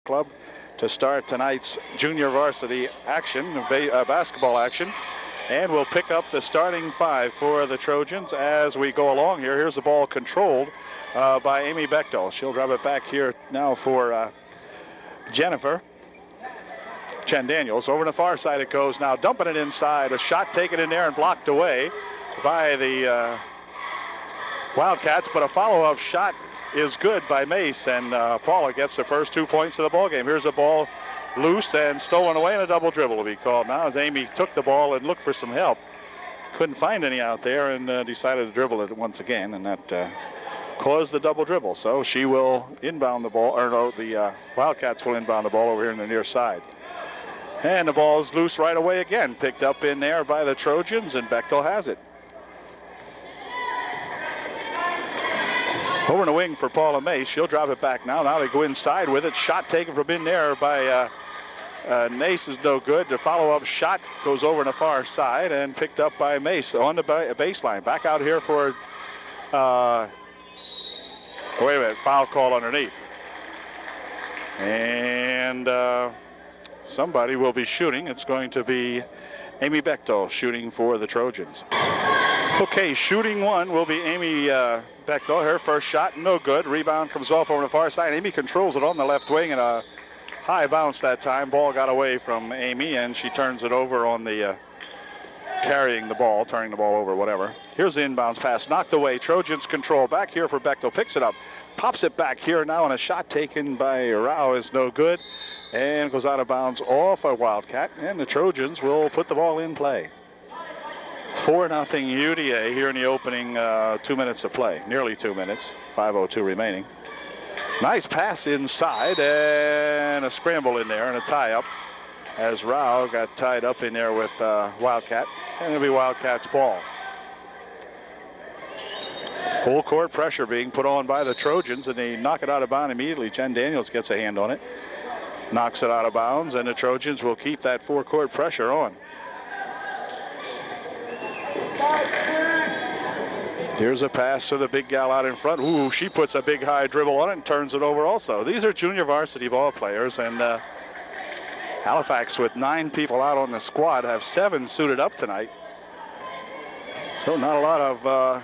Club to start tonight's junior varsity action, basketball action. And we'll pick up the starting five for the Trojans as we go along here. Here's the ball controlled by Amy Bechtel. She'll drop it back here now for Jennifer. Jen Daniels. Over to the far side it goes now, dumping it inside. A shot taken in there and blocked away by the Wildcats, but a follow-up shot is good by Mace, and Paula gets the first 2 points of the ball game. Here's the ball loose and stolen away, and a double dribble will be called now as Amy took the ball and looked for some help. Couldn't find any out there and decided to dribble it once again, and that caused the double dribble. So she will inbound the ball, or no, the Wildcats will inbound the ball over here in the near side. And the ball's loose right away again, picked up in there by the Trojans, and Bechtel has it. Over in the wing for Paula Mace. She'll drop it back now. Now they go inside with it. Shot taken from in there by Mace is no good. The follow-up shot goes over on the far side and picked up by Mace on the baseline. Back out here for, wait a minute, foul call underneath. And somebody will be shooting. It's going to be Amy Bechtel shooting for the Trojans. Okay, shooting one will be Amy Bechtel. Her first shot, no good. Rebound comes off over the far side. Amy controls it on the left wing, and a high bounce that time. Ball got away from Amy, and she turns it over on the carrying the ball, turning the ball over, whatever. Here's the inbounds pass, knocked away. Trojans control. Back here for Bechtel, picks it up, pops it back here now, and a shot taken by Rao is no good, and goes out of bounds off a Wildcat, and the Trojans will put the ball in play. 4-0 UDA here in the opening 2 minutes of play, nearly 2 minutes, 5:02 remaining. Nice pass inside and a scramble in there and a tie-up as Rao got tied up in there with Wildcat, and it'll be Wildcat's ball. Full court pressure being put on by the Trojans, and they knock it out of bounds immediately. Jen Daniels gets a hand on it, knocks it out of bounds, and the Trojans will keep that four-court pressure on. Here's a pass to the big gal out in front. Ooh, she puts a big high dribble on it and turns it over also. These are junior varsity ball players, and Halifax, with 9 people out on the squad, have 7 suited up tonight. So not a lot of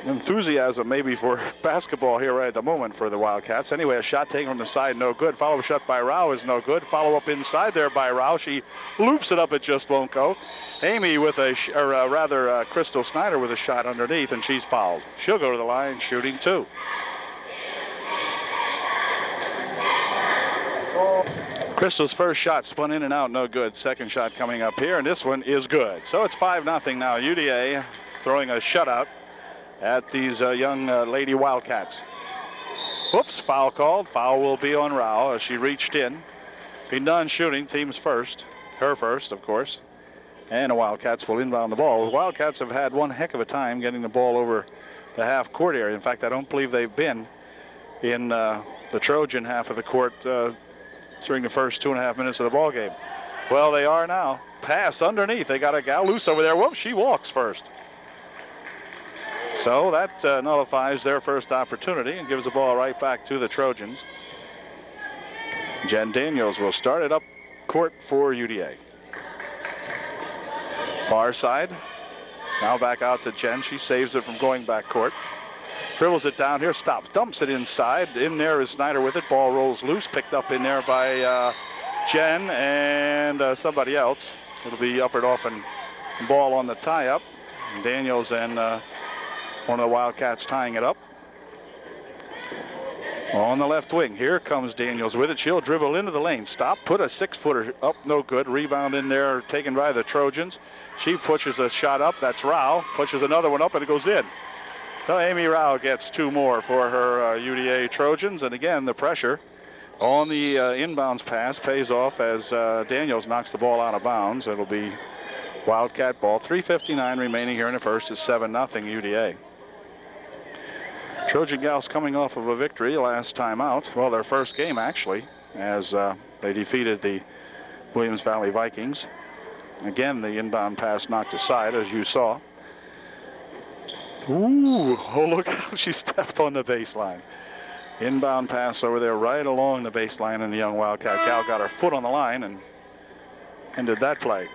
enthusiasm maybe for basketball here right at the moment for the Wildcats. Anyway, a shot taken on the side, no good. Follow-up shot by Rao is no good. Follow-up inside there by Rao. She loops it up, it just won't go. Amy with Crystal Snyder with a shot underneath, and she's fouled. She'll go to the line shooting 2. Crystal's first shot spun in and out, no good. Second shot coming up here, and this one is good. So it's 5-0 now. UDA throwing a shutout at these young Lady Wildcats. Whoops, foul called. Foul will be on Rao as she reached in. Been done shooting, team's first. Her first, of course. And the Wildcats will inbound the ball. The Wildcats have had one heck of a time getting the ball over the half-court area. In fact, I don't believe they've been in the Trojan half of the court during the first 2.5 minutes of the ball game. Well, they are now. Pass underneath. They got a gal loose over there. Whoops, she walks first. So that nullifies their first opportunity and gives the ball right back to the Trojans. Jen Daniels will start it up court for UDA. Far side. Now back out to Jen. She saves it from going back court. Dribbles it down here, stops, dumps it inside. In there is Snyder with it. Ball rolls loose, picked up in there by Jen and somebody else. It'll be Uppert off and ball on the tie-up. Daniels and one of the Wildcats tying it up. On the left wing, here comes Daniels with it. She'll dribble into the lane. Stop, put a 6-footer up, no good. Rebound in there, taken by the Trojans. She pushes a shot up, that's Rao. Pushes another one up, and it goes in. So Amy Rao gets 2 more for her UDA Trojans. And again, the pressure on the inbounds pass pays off as Daniels knocks the ball out of bounds. It'll be Wildcat ball. 3:59 remaining here in the first. It's 7-0 UDA. Trojan Gals coming off of a victory last time out. Well, their first game, actually, as they defeated the Williams Valley Vikings. Again, the inbound pass knocked aside, as you saw. Ooh, oh, look how she stepped on the baseline. Inbound pass over there right along the baseline, and the young Wildcat gal got her foot on the line and ended that play.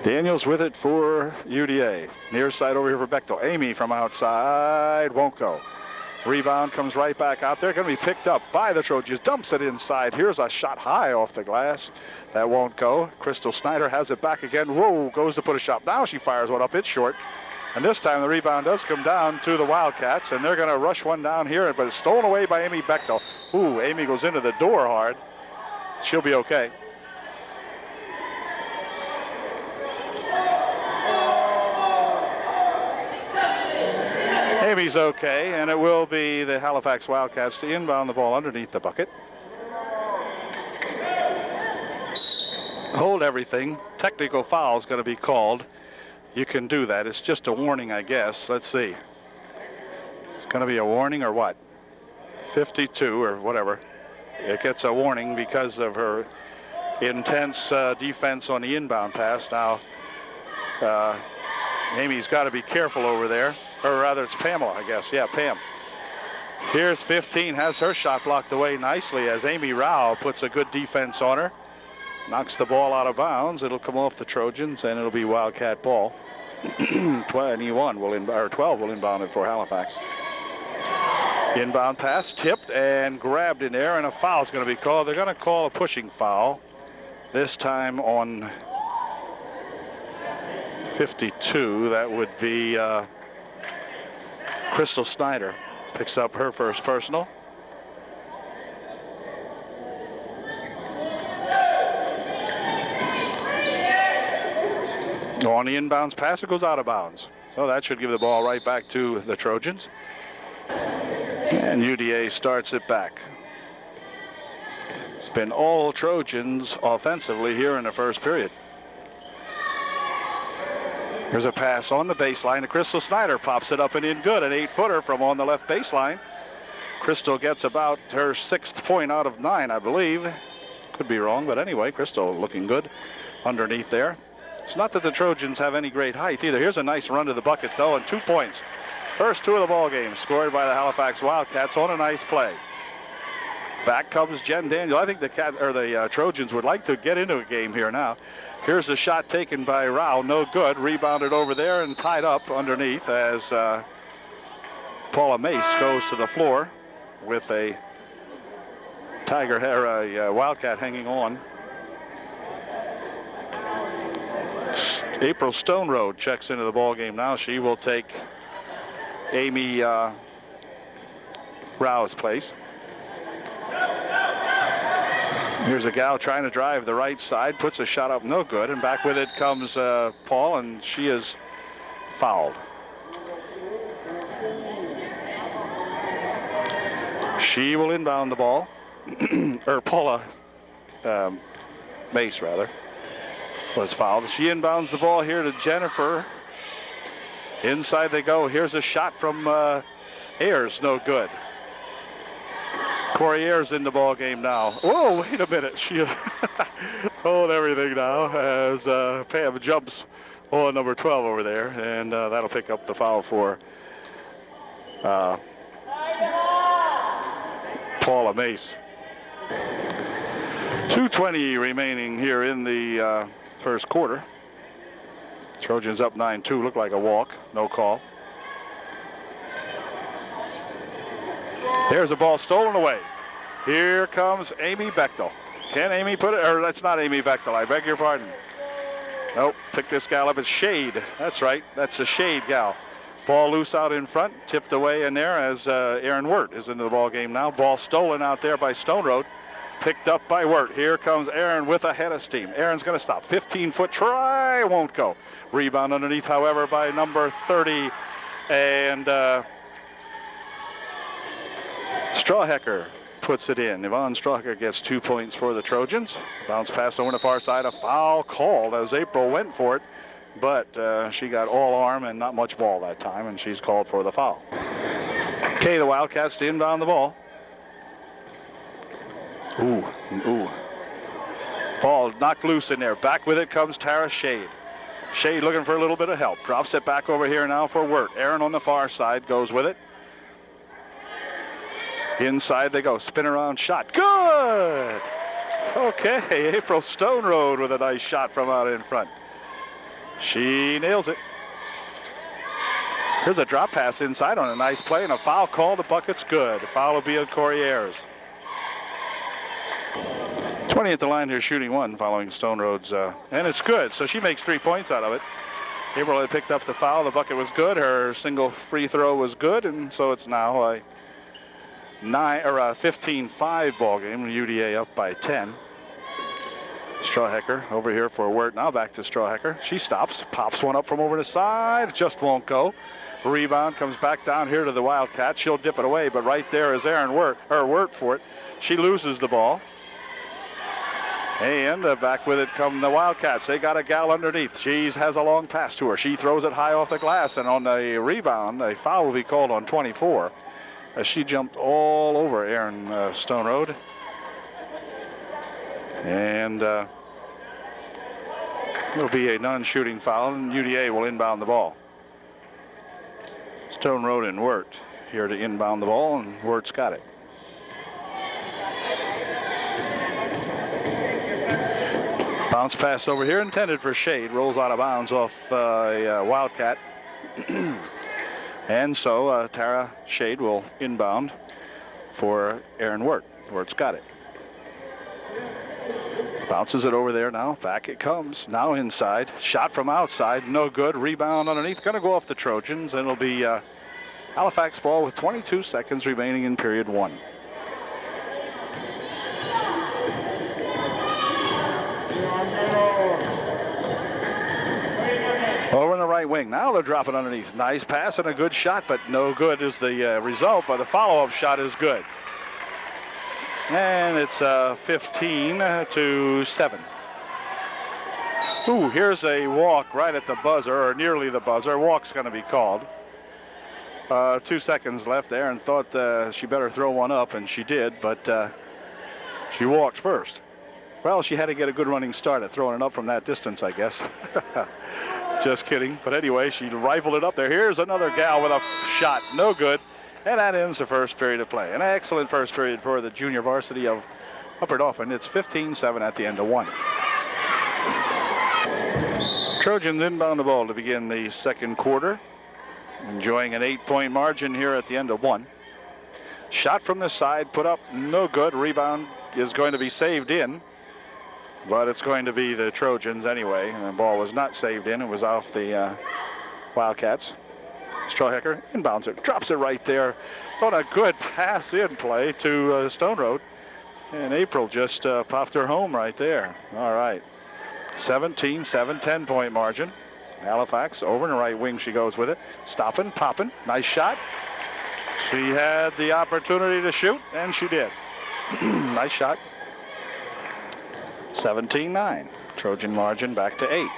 Daniels with it for UDA. Near side over here for Bechtel. Amy from outside won't go. Rebound comes right back out there. Going to be picked up by the Trojans. Dumps it inside. Here's a shot high off the glass. That won't go. Crystal Snyder has it back again. Whoa, goes to put a shot. Now she fires one up. It's short. And this time the rebound does come down to the Wildcats, and they're going to rush one down here, but it's stolen away by Amy Bechtel. Ooh, Amy goes into the door hard. She'll be okay. Amy's okay, and it will be the Halifax Wildcats to inbound the ball underneath the bucket. Hold everything. Technical foul is going to be called. You can do that. It's just a warning, I guess. Let's see. It's going to be a warning or what? 52 or whatever. It gets a warning because of her intense defense on the inbound pass. Now, Amy's got to be careful over there. Or rather, it's Pamela, I guess. Yeah, Pam. Here's 15, has her shot blocked away nicely as Amy Rao puts a good defense on her. Knocks the ball out of bounds. It'll come off the Trojans, and it'll be Wildcat ball. 12 will inbound it for Halifax. Inbound pass tipped and grabbed in there, and a foul's going to be called. They're going to call a pushing foul. This time on 52, that would be Crystal Snyder. Picks up her first personal. On the inbounds pass, it goes out of bounds. So that should give the ball right back to the Trojans. And UDA starts it back. It's been all Trojans offensively here in the first period. Here's a pass on the baseline to Crystal Snyder. Pops it up and in good. An 8-footer from on the left baseline. Crystal gets about her 6th point out of 9, I believe. Could be wrong, but anyway, Crystal looking good underneath there. It's not that the Trojans have any great height either. Here's a nice run to the bucket, though, and 2 points. First 2 of the ball game scored by the Halifax Wildcats on a nice play. Back comes Jen Daniel. I think the Trojans would like to get into a game here now. Here's the shot taken by Rao, no good. Rebounded over there and tied up underneath as Paula Mace goes to the floor with a Wildcat hanging on. April Stone Road checks into the ball game now. She will take Amy Rao's place. Here's a gal trying to drive the right side, puts a shot up, no good, and back with it comes Paul, and she is fouled. She will inbound the ball, or Paula Mace, rather, was fouled. She inbounds the ball here to Jennifer. Inside they go. Here's a shot from Ayers, no good. Corey Ayers in the ball game now. Whoa, wait a minute. She hold everything now as Pam jumps on number 12 over there, and that'll pick up the foul for Paula Mace. 2:20 remaining here in the first quarter. Trojans up 9-2. Looked like a walk. No call. There's a ball stolen away. Here comes Amy Bechtel. Can Amy put it? Or that's not Amy Bechtel. I beg your pardon. Nope. Pick this gal up. It's Shade. That's right. That's a Shade gal. Ball loose out in front. Tipped away in there as Aaron Wirt is into the ball game now. Ball stolen out there by Stone Road. Picked up by Wirt. Here comes Aaron with a head of steam. Aaron's going to stop. 15-foot try. Won't go. Rebound underneath, however, by number 30. And Strawhecker puts it in. Yvonne Strawhecker gets 2 points for the Trojans. Bounce pass over the far side. A foul called as April went for it. But she got all arm and not much ball that time, and she's called for the foul. Okay, the Wildcats to inbound the ball. Ooh. Ball knocked loose in there. Back with it comes Tara Shade. Shade looking for a little bit of help. Drops it back over here now for Wirt. Aaron on the far side goes with it. Inside they go. Spin around shot. Good! Okay, April Stone Road with a nice shot from out in front. She nails it. Here's a drop pass inside on a nice play, and a foul call. The bucket's good. A foul will be on Corey Ayers. 20 at the line here, shooting one following Stone Road's, and it's good. So she makes 3 points out of it. April had picked up the foul. The bucket was good. Her single free throw was good, and so it's now a 15-5 ball game. UDA up by 10. Strawhecker over here for Wirt. Now back to Strawhecker. She stops, pops one up from over the side, just won't go. Rebound comes back down here to the Wildcats. She'll dip it away, but right there is Aaron Wirt for it. She loses the ball. And back with it come the Wildcats. They got a gal underneath. She has a long pass to her. She throws it high off the glass, and on the rebound, a foul will be called on 24. As she jumped all over Aaron Stone Road. And it'll be a non-shooting foul, and UDA will inbound the ball. Stone Road and Wirt here to inbound the ball, and Wirt's got it. Bounce pass over here intended for Shade. Rolls out of bounds off a Wildcat. And so Tara Shade will inbound for Aaron Wirt. Wirt's got it. Bounces it over there now. Back it comes. Now inside. Shot from outside. No good. Rebound underneath. Going to go off the Trojans. And it'll be Halifax ball with 22 seconds remaining in period one. Over in the right wing. Now they're dropping underneath. Nice pass and a good shot, but no good is the result. But the follow-up shot is good. And it's 15-7. Ooh, here's a walk right at the buzzer, or nearly the buzzer. Walk's going to be called. 2 seconds left there, and thought she better throw one up, and she did, but she walked first. Well, she had to get a good running start at throwing it up from that distance, I guess. Just kidding. But anyway, she rifled it up there. Here's another gal with a shot. No good. And that ends the first period of play. An excellent first period for the junior varsity of Upper Dauphin. It's 15-7 at the end of one. Trojans inbound the ball to begin the second quarter. Enjoying an 8-point margin here at the end of one. Shot from the side, put up, no good. Rebound is going to be saved in, but it's going to be the Trojans anyway. And the ball was not saved in. It was off the Wildcats. Strawhecker inbounds it, drops it right there. On a good pass in play to Stone Road. And April just popped her home right there. All right. 17-7, 10-point margin. Halifax over in the right wing. She goes with it. Stopping, popping. Nice shot. She had the opportunity to shoot, and she did. Nice shot. 17-9. Trojan margin back to 8.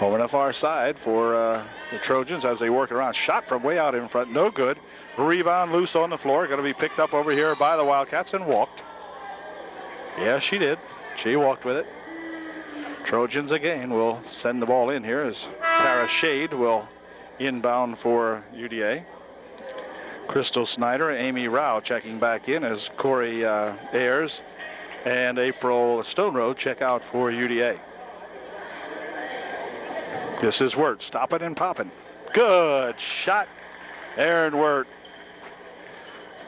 Over on the far side for the Trojans as they work around. Shot from way out in front. No good. Rebound loose on the floor. Going to be picked up over here by the Wildcats and walked. Yeah, she did. She walked with it. Trojans again will send the ball in here as Tara Shade will inbound for UDA. Crystal Snyder, Amy Rao checking back in as Corey Ayers and April Stone Road check out for UDA. This is Wirt, stopping and popping. Good shot, Aaron Wirt.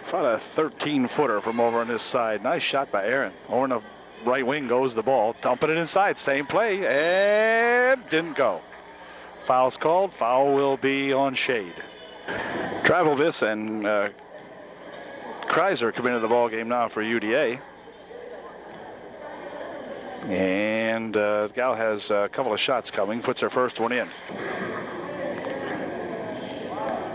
About a 13-footer from over on this side. Nice shot by Aaron. Over in the right wing goes the ball, dumping it inside. Same play, and didn't go. Foul's called. Foul will be on Shade. Travelvis and Kreiser come into the ball game now for UDA. And Gal has a couple of shots coming, puts her first one in.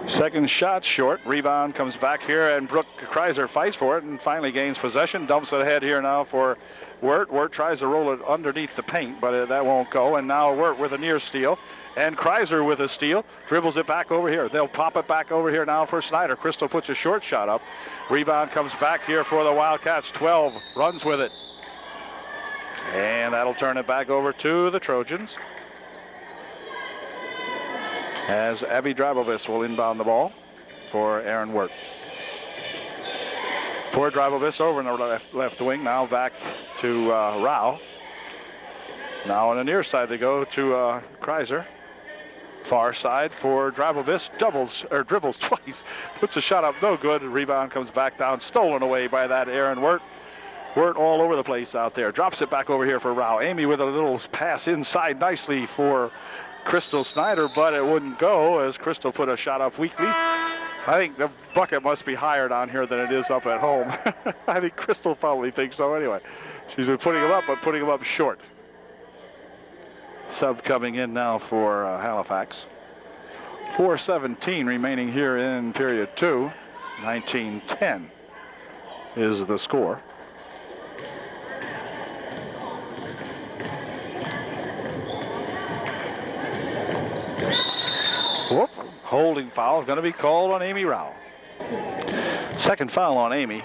Second shot short, rebound comes back here, and Brooke Kreiser fights for it and finally gains possession, dumps it ahead here now for Wirt. Wirt tries to roll it underneath the paint, but that won't go, and now Wirt with a near steal, and Kreiser with a steal, dribbles it back over here. They'll pop it back over here now for Snyder. Crystal puts a short shot up. Rebound comes back here for the Wildcats. 12 runs with it. And that'll turn it back over to the Trojans, as Abby Drabovis will inbound the ball for Aaron Wirt. For Drabovis over in the left wing, now back to Rao. Now on the near side they go to Kreiser. Far side for Drabovis, dribbles twice, puts a shot up, no good. Rebound comes back down, stolen away by that Aaron Wirt. Wirt all over the place out there. Drops it back over here for Rao. Amy with a little pass inside nicely for Crystal Snyder, but it wouldn't go as Crystal put a shot up weakly. I think the bucket must be higher down here than it is up at home. I think Crystal probably thinks so anyway. She's been putting them up, but putting them up short. Sub coming in now for Halifax. 4:17 remaining here in period 2. 19-10 is the score. Whoop, holding foul going to be called on Amy Rao. Second foul on Amy.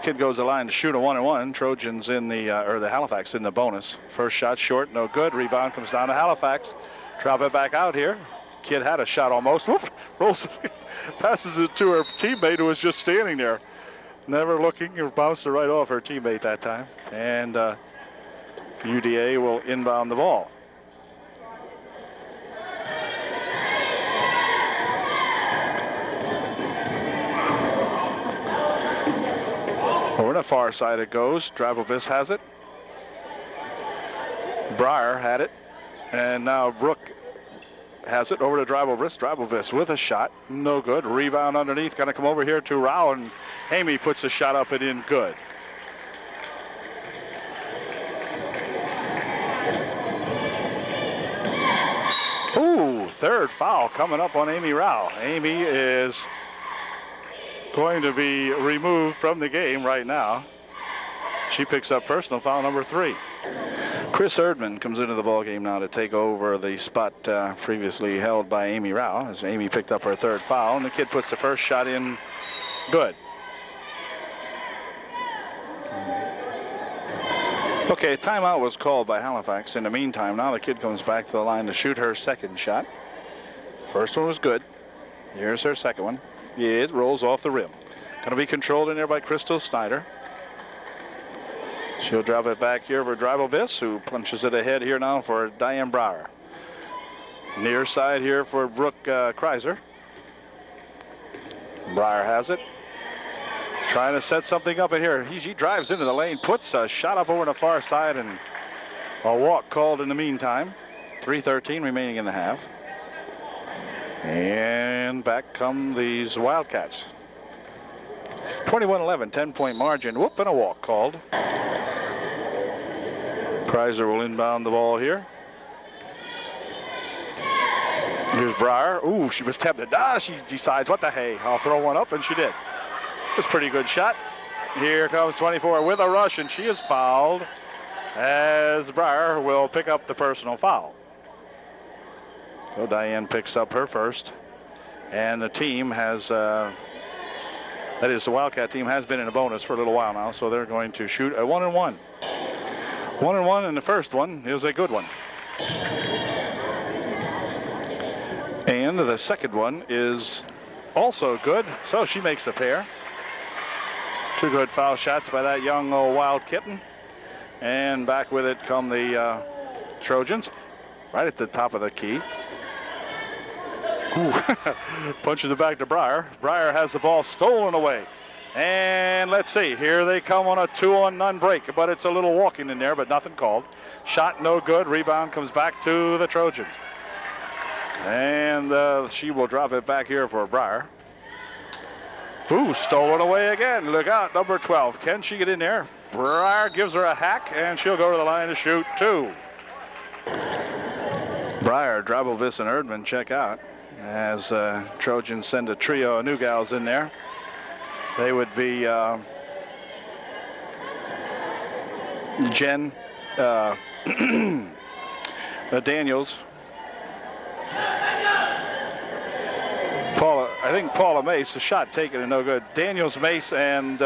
Kid goes to the line to shoot a 1-and-1. Trojans in the Halifax in the bonus. First shot short, no good. Rebound comes down to Halifax. Drop it back out here. Kid had a shot almost. Whoop, rolls, passes it to her teammate who was just standing there, never looking, or bounced it right off her teammate that time. And UDA will inbound the ball. Over the far side it goes. Drabovis has it. Breyer had it. And now Brooke has it over to Drabovis. Drabovis with a shot. No good. Rebound underneath. Going to come over here to Rao. And Amy puts a shot up and in. Good. Ooh, third foul coming up on Amy Rao. Amy is going to be removed from the game right now. She picks up personal foul number 3. Chris Erdman comes into the ball game now to take over the spot previously held by Amy Rao, as Amy picked up her third foul, and the kid puts the first shot in. Good. Okay, timeout was called by Halifax. In the meantime, now the kid comes back to the line to shoot her second shot. First one was good. Here's her second one. It rolls off the rim. Going to be controlled in there by Crystal Snyder. She'll drop it back here for Drabovis, who punches it ahead here now for Diane Breyer. Near side here for Brooke Kreiser. Breyer has it. Trying to set something up in here. He drives into the lane, puts a shot up over the far side, and a walk called in the meantime. 3:13 remaining in the half. And back come these Wildcats. 21-11, 10-point margin. Whoop, and a walk called. Kreiser will inbound the ball here. Here's Breyer. Ooh, she was tempted. She decides, what the hey, I'll throw one up, and she did. It was a pretty good shot. Here comes 24 with a rush, and she is fouled as Breyer will pick up the personal foul. So Diane picks up her first, and the team has, that is the Wildcat team has been in a bonus for a little while now, so they're going to shoot a 1-and-1. 1-and-1, and the first one is a good one. And the second one is also good, so she makes a pair. 2 good foul shots by that young old Wild kitten. And back with it come the Trojans, right at the top of the key. Ooh. Punches it back to Breyer. Breyer has the ball stolen away. And let's see, here they come on a 2-on-none break, but it's a little walking in there, but nothing called. Shot no good. Rebound comes back to the Trojans. And she will drop it back here for Breyer. Ooh, stolen away again. Look out, number 12. Can she get in there? Breyer gives her a hack, and she'll go to the line to shoot 2. Breyer, Drabovis, and Erdman check out as Trojans send a trio of new gals in there. They would be Jen Daniels, I think Paula Mace, a shot taken and no good. Daniels, Mace, and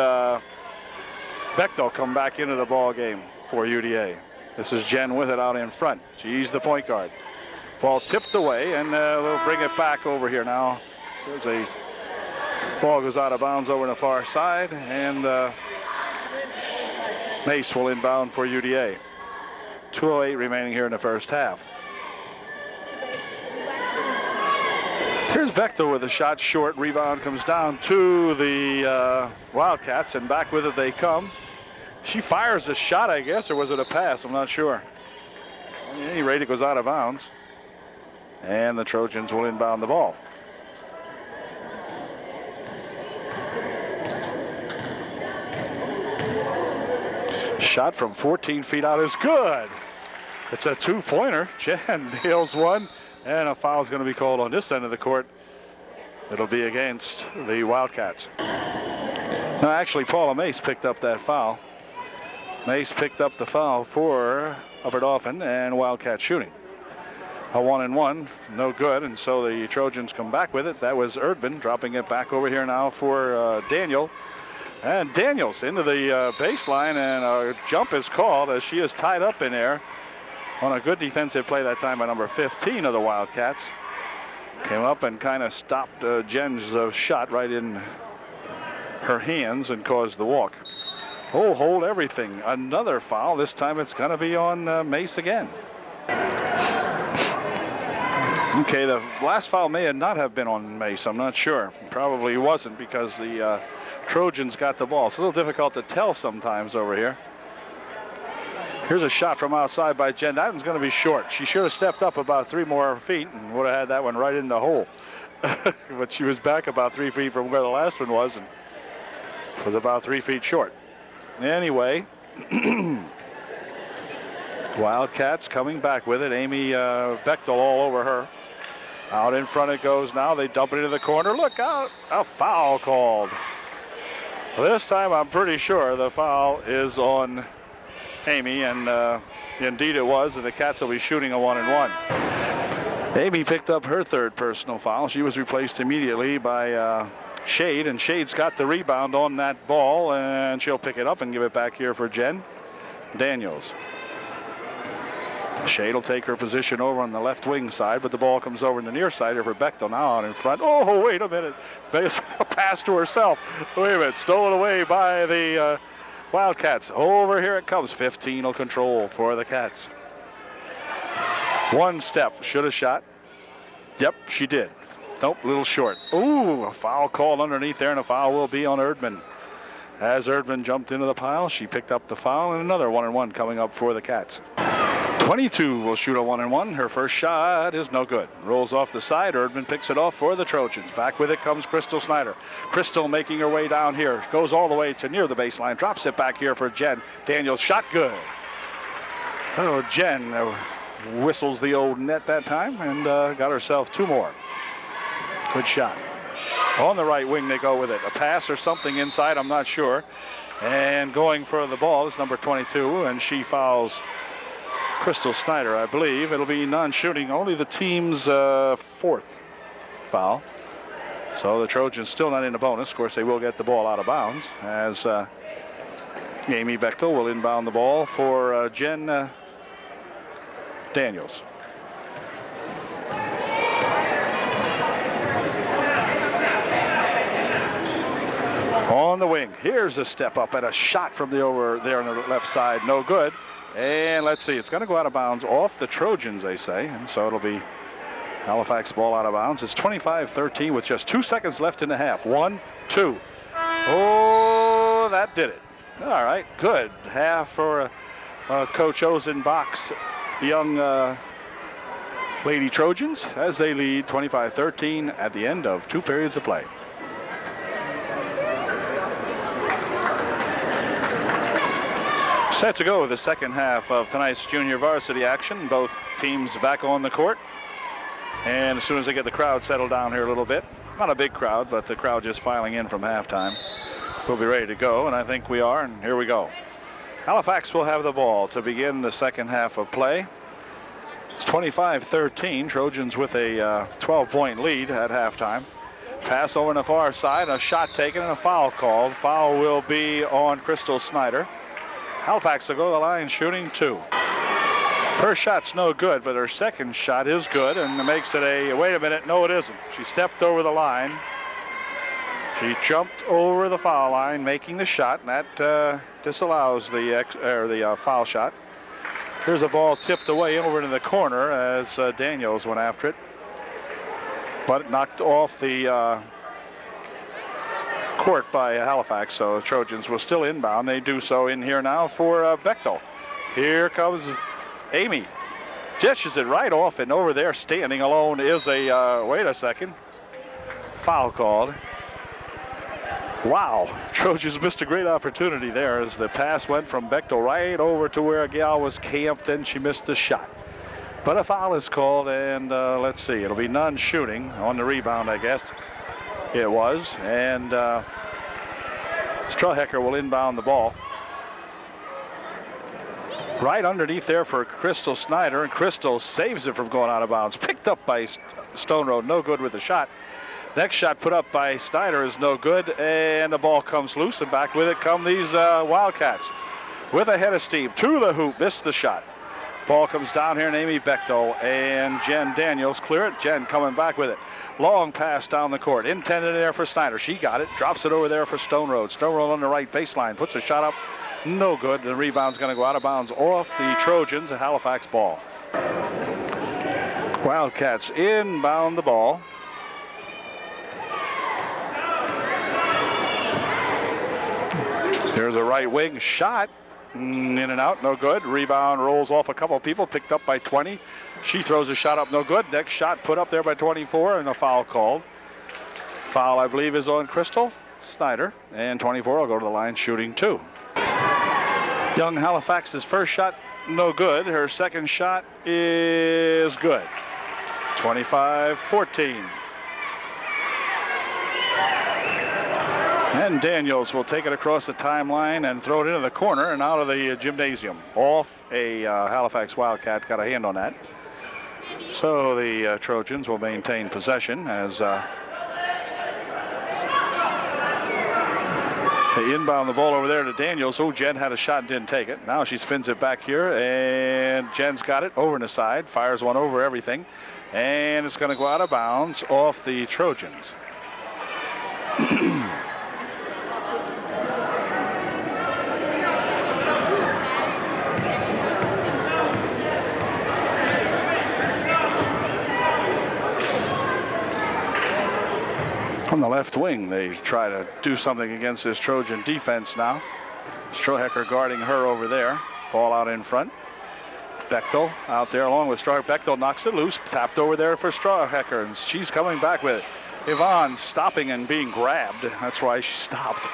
Bechtel come back into the ball game for UDA. This is Jen with it out in front. She's the point guard. Ball tipped away, and they'll bring it back over here now. There's a ball goes out of bounds over on the far side, and Mace will inbound for UDA. 2:08 remaining here in the first half. Here's Bechtel with a shot short. Rebound comes down to the Wildcats, and back with it they come. She fires a shot, I guess, or was it a pass? I'm not sure. At any rate, it goes out of bounds, and the Trojans will inbound the ball. Shot from 14 feet out is good. It's a two-pointer. Jen nails one, and a foul is going to be called on this end of the court. It'll be against the Wildcats. No, actually, Paula Mace picked up that foul. Mace picked up the foul for Upper Dauphin, and Wildcat shooting. A 1-and-1, no good, and so the Trojans come back with it. That was Erdman dropping it back over here now for Daniel. And Daniels into the baseline, and a jump is called as she is tied up in there on a good defensive play that time by number 15 of the Wildcats. Came up and kind of stopped Jen's shot right in her hands and caused the walk. Oh, hold everything. Another foul. This time it's going to be on Mace again. Okay, the last foul may not have been on Mace. I'm not sure. Probably wasn't because the Trojans got the ball. It's a little difficult to tell sometimes over here. Here's a shot from outside by Jen. That one's going to be short. She should have stepped up about 3 more feet and would have had that one right in the hole. But she was back about 3 feet from where the last one was, and was about 3 feet short. Anyway, Wildcats coming back with it. Amy Bechtel all over her. Out in front it goes now. They dump it into the corner. Look out. A foul called. This time I'm pretty sure the foul is on Amy, and indeed it was, and the Cats will be shooting a 1-and-1. Amy picked up her 3rd personal foul. She was replaced immediately by Shade, and Shade's got the rebound on that ball, and she'll pick it up and give it back here for Jen Daniels. Shade will take her position over on the left wing side, but the ball comes over in the near side for Bechtel now out in front. Oh, wait a minute. A pass to herself. Wait a minute. Stolen away by the Wildcats. Over here it comes. 15 will control for the Cats. One step. Should have shot. Yep, she did. Nope, a little short. Ooh, a foul called underneath there, and a foul will be on Erdman. As Erdman jumped into the pile, she picked up the foul, and another 1-and-1 coming up for the Cats. 22 will shoot a 1-and-1. Her first shot is no good. Rolls off the side. Erdman picks it off for the Trojans. Back with it comes Crystal Snyder. Crystal making her way down here. Goes all the way to near the baseline. Drops it back here for Jen. Daniels shot good. Oh, Jen whistles the old net that time and got herself 2 more. Good shot. On the right wing they go with it. A pass or something inside, I'm not sure. And going for the ball is number 22, and she fouls Crystal Snyder, I believe. It'll be non-shooting, only the team's 4th foul. So the Trojans still not in the bonus. Of course, they will get the ball out of bounds as Amy Bechtel will inbound the ball for Jen Daniels. On the wing, here's a step up and a shot from the over there on the left side. No good. And let's see, it's going to go out of bounds off the Trojans, they say. And so it'll be Halifax ball out of bounds. It's 25-13 with just 2 seconds left in the half. 1, 2. Oh, that did it. All right, good. Half for Coach Ozenbach's young Lady Trojans as they lead 25-13 at the end of 2 periods of play. Set to go the second half of tonight's junior varsity action. Both teams back on the court. And as soon as they get the crowd settled down here a little bit, not a big crowd, but the crowd just filing in from halftime, we'll be ready to go, and I think we are, and here we go. Halifax will have the ball to begin the second half of play. It's 25-13, Trojans with a 12-point lead at halftime. Pass over on the far side, a shot taken and a foul called. Foul will be on Crystal Snyder. Halifax will go to the line shooting 2. First shot's no good, but her second shot is good, and it makes it a, wait a minute, no it isn't. She stepped over the line. She jumped over the foul line, making the shot, and that disallows the foul shot. Here's a ball tipped away over into the corner as Daniels went after it, but knocked off the court by Halifax, so the Trojans will still inbound. They do so in here now for Bechtel. Here comes Amy. Dishes it right off, and over there standing alone is a, wait a second, foul called. Wow, Trojans missed a great opportunity there as the pass went from Bechtel right over to where a gal was camped, and she missed the shot. But a foul is called, and let's see, it'll be non-shooting on the rebound, I guess. It was, and Strahecker will inbound the ball. Right underneath there for Crystal Snyder, and Crystal saves it from going out of bounds. Picked up by Stone Road, no good with the shot. Next shot put up by Snyder is no good, and the ball comes loose, and back with it come these Wildcats. With a head of steam to the hoop, missed the shot. Ball comes down here, and Amy Bechtel and Jen Daniels clear it. Jen coming back with it. Long pass down the court, intended there for Snyder. She got it, drops it over there for Stone Road. Stone Road on the right baseline, puts a shot up, no good. The rebound's going to go out of bounds off the Trojans, a Halifax ball. Wildcats inbound the ball. Here's a right wing shot, in and out, no good. Rebound rolls off a couple of people, picked up by 20. She throws a shot up, no good. Next shot put up there by 24, and a foul called. Foul, I believe, is on Crystal Snyder, and 24 will go to the line shooting 2. Young Halifax's first shot, no good. Her second shot is good. 25-14. And Daniels will take it across the timeline and throw it into the corner and out of the gymnasium. Off a Halifax Wildcat got a hand on that. So the Trojans will maintain possession as they inbound the ball over there to Daniels. Oh, Jen had a shot and didn't take it. Now she spins it back here, and Jen's got it over in the side, fires one over everything, and it's going to go out of bounds off the Trojans. On the left wing, they try to do something against this Trojan defense now. Strahecker guarding her over there. Ball out in front. Bechtel out there along with Strahecker. Bechtel knocks it loose. Tapped over there for Strahecker, and she's coming back with it. Yvonne stopping and being grabbed. That's why she stopped.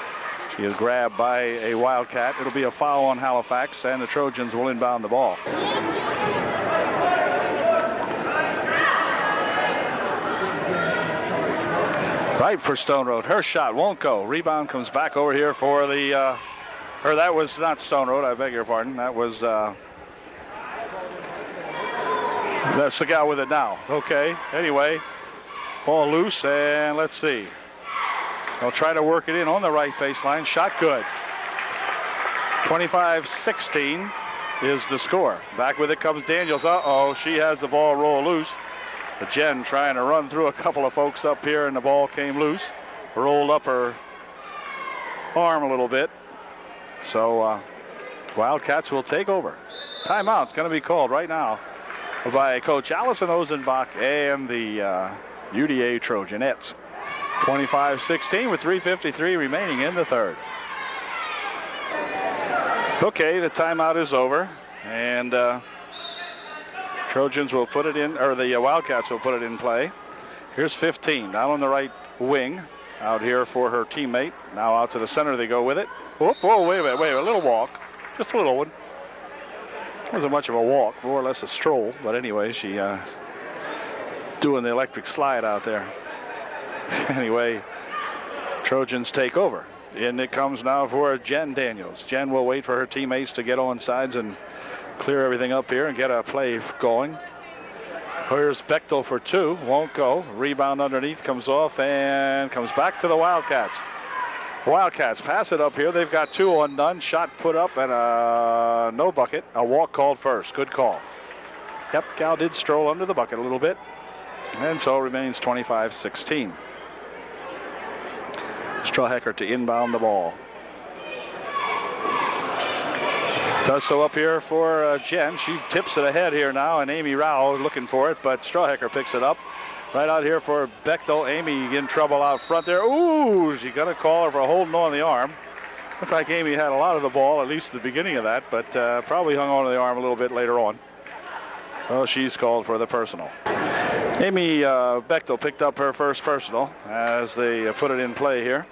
She is grabbed by a Wildcat. It'll be a foul on Halifax, and the Trojans will inbound the ball. Right for Stone Road. Her shot won't go. Rebound comes back over here for the, or that was not Stone Road, I beg your pardon. That was, that's the guy with it now. Okay, anyway, ball loose, and let's see. They'll try to work it in on the right baseline. Shot good. 25-16 is the score. Back with it comes Daniels. Uh-oh, she has the ball roll loose. But Jen trying to run through a couple of folks up here, and the ball came loose. Rolled up her arm a little bit. So Wildcats will take over. Timeout's going to be called right now by Coach Allison Ozenbach and the UDA Trojanettes. 25-16 with 3:53 remaining in the third. Okay, the timeout is over, and Trojans will put it in, or the Wildcats will put it in play. Here's 15 down on the right wing, out here for her teammate. Now out to the center they go with it. Whoop, whoa, wait a minute, a little walk, just a little one. Wasn't much of a walk, more or less a stroll, but anyway, she doing the electric slide out there. Anyway, Trojans take over. And it comes now for Jen Daniels. Jen will wait for her teammates to get on sides and clear everything up here and get a play going. Here's Bechtel for 2, won't go. Rebound underneath, comes off and comes back to the Wildcats. Wildcats pass it up here. They've got 2 on none. Shot put up and no bucket. A walk called first. Good call. Yep, Gal did stroll under the bucket a little bit. And so it remains 25-16. Strawhecker to inbound the ball. Does so up here for Jen. She tips it ahead here now, and Amy Rao looking for it, but Strawhecker picks it up. Right out here for Bechtel. Amy in trouble out front there. Ooh, she got a call for holding on the arm. Looked like Amy had a lot of the ball, at least at the beginning of that, but probably hung on to the arm a little bit later on. So she's called for the personal. Amy Bechtel picked up her first personal as they put it in play here.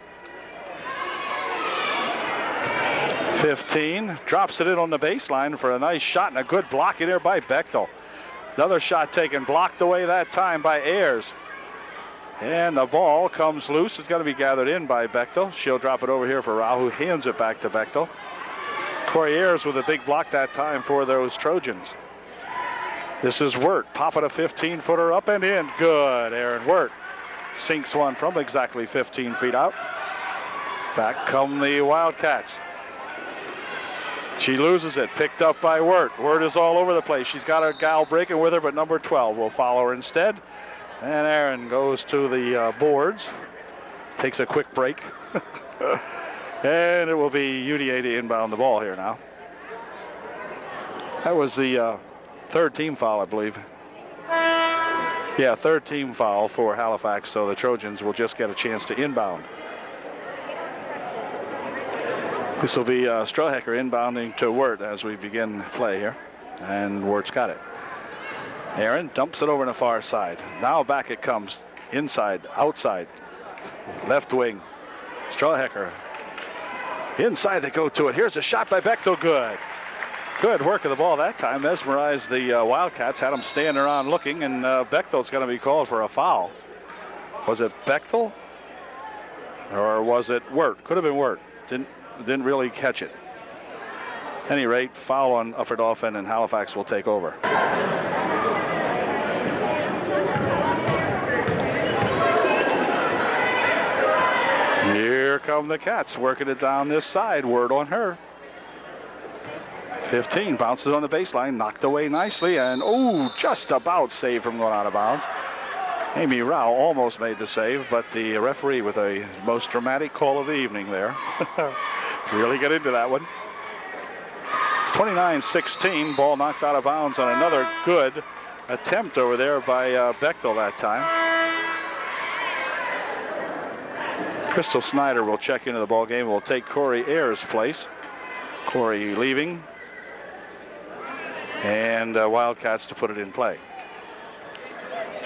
15, drops it in on the baseline for a nice shot and a good block in there by Bechtel. Another shot taken, blocked away that time by Ayers. And the ball comes loose. It's going to be gathered in by Bechtel. She'll drop it over here for Rao, who hands it back to Bechtel. Corey Ayers with a big block that time for those Trojans. This is Wirt, popping a 15-footer up and in. Good, Aaron Wirt sinks one from exactly 15 feet out. Back come the Wildcats. She loses it, picked up by Wirt. Wirt is all over the place. She's got a gal breaking with her, but number 12 will follow her instead. And Aaron goes to the boards, takes a quick break. And it will be UDA to inbound the ball here now. That was the third team foul, I believe. Yeah, third team foul for Halifax, so the Trojans will just get a chance to inbound. This will be Strawhecker inbounding to Wirt as we begin play here. And Wirt's got it. Aaron dumps it over on the far side. Now back it comes. Inside, outside, left wing. Strawhecker. Inside they go to it. Here's a shot by Bechtel. Good. Good work of the ball that time. Mesmerized the Wildcats. Had them standing around looking, and Bechtel's going to be called for a foul. Was it Bechtel? Or was it Wirt? Could have been Wirt. Didn't really catch it. At any rate, foul on Upper Dauphin, and Halifax will take over. Here come the Cats, working it down this side. Word on her. 15 bounces on the baseline, knocked away nicely, and just about saved from going out of bounds. Amy Rao almost made the save, but the referee with a most dramatic call of the evening there. Really get into that one. It's 29-16. Ball knocked out of bounds on another good attempt over there by Bechtel that time. Crystal Snyder will check into the ball game. Will take Corey Ayers' place. Corey leaving. And Wildcats to put it in play.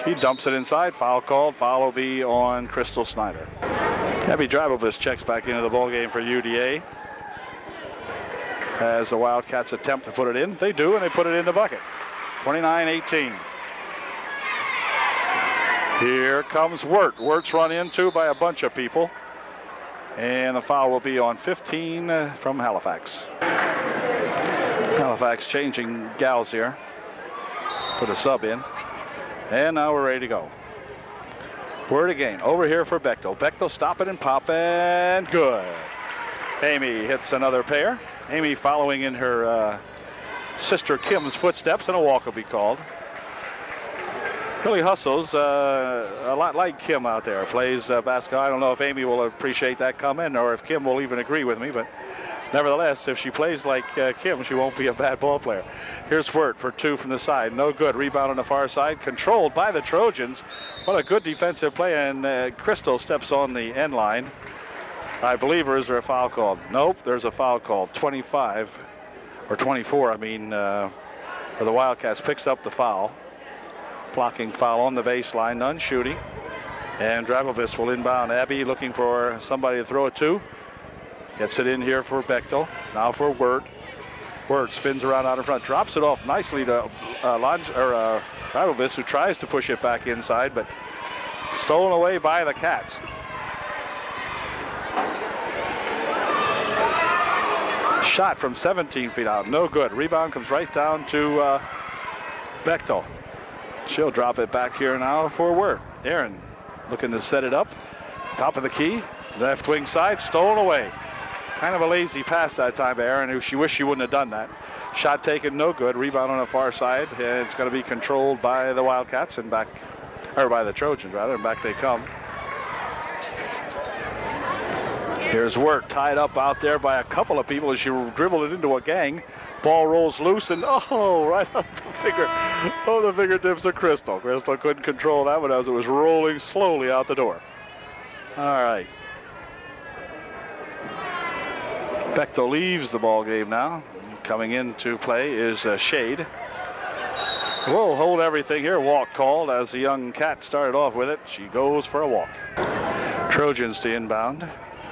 He dumps it inside. Foul called. Foul will be on Crystal Snyder. Abby Drabovich checks back into the ball game for UDA. As the Wildcats attempt to put it in. They do, and they put it in the bucket. 29-18. Here comes Wirt. Wirt's run into by a bunch of people. And the foul will be on 15 from Halifax. Halifax changing gals here. Put a sub in. And now we're ready to go. Wirt again. Over here for Bechtel. Bechtel stopping and popping. Good. Amy hits another pair. Amy following in her sister Kim's footsteps, and a walk will be called. Really hustles a lot like Kim out there. Plays basketball. I don't know if Amy will appreciate that comment or if Kim will even agree with me, but nevertheless, if she plays like Kim, she won't be a bad ball player. Here's Wirt for two from the side. No good. Rebound on the far side. Controlled by the Trojans. What a good defensive play. And Crystal steps on the end line. I believe, or is there a foul called? Nope, there's a foul called. 25, or 24, I mean, for the Wildcats. Picks up the foul. Blocking foul on the baseline. None shooting. And Drabovich will inbound. Abby looking for somebody to throw it to. Gets it in here for Bechtel. Now for Wirt. Wirt spins around out in front. Drops it off nicely to Drabovich, who tries to push it back inside, but stolen away by the Cats. Shot from 17 feet out. No good. Rebound comes right down to Bechtel. She'll drop it back here now for Wirt. Aaron looking to set it up. Top of the key. Left wing side. Stolen away. kind of a lazy pass that time, Aaron, who she wished she wouldn't have done that. Shot taken, no good. Rebound on the far side, and it's going to be controlled by the Wildcats and back, or by the Trojans rather, and back they come. Here's Wirt tied up out there by a couple of people as she dribbled it into a gang. Ball rolls loose and right on the finger, the fingertips of Crystal. Crystal couldn't control that one as it was rolling slowly out the door. All right. Bechtel leaves the ball game now. Coming into play is Shade. We'll hold everything here. Walk called as the young cat started off with it. She goes for a walk. Trojans to inbound.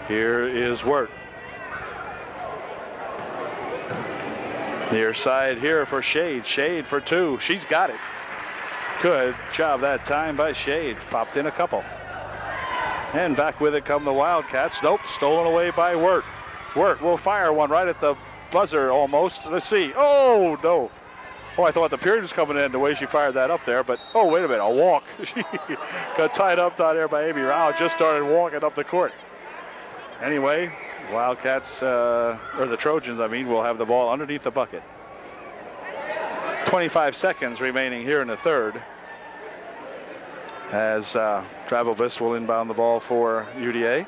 Here is Wirt. Near side here for Shade. Shade for two. She's got it. Good job that time by Shade. Popped in a couple. And back with it come the Wildcats. Nope, stolen away by Wirt. Wirt will fire one right at the buzzer almost. Let's see. Oh, no. Oh, I thought the period was coming in the way she fired that up there, but oh, wait a minute, a walk. She got tied up down there by Amy Rao. Just started walking up the court. Anyway, Wildcats, or the Trojans, will have the ball underneath the bucket. 25 seconds remaining here in the third. As Travelbis will inbound the ball for UDA.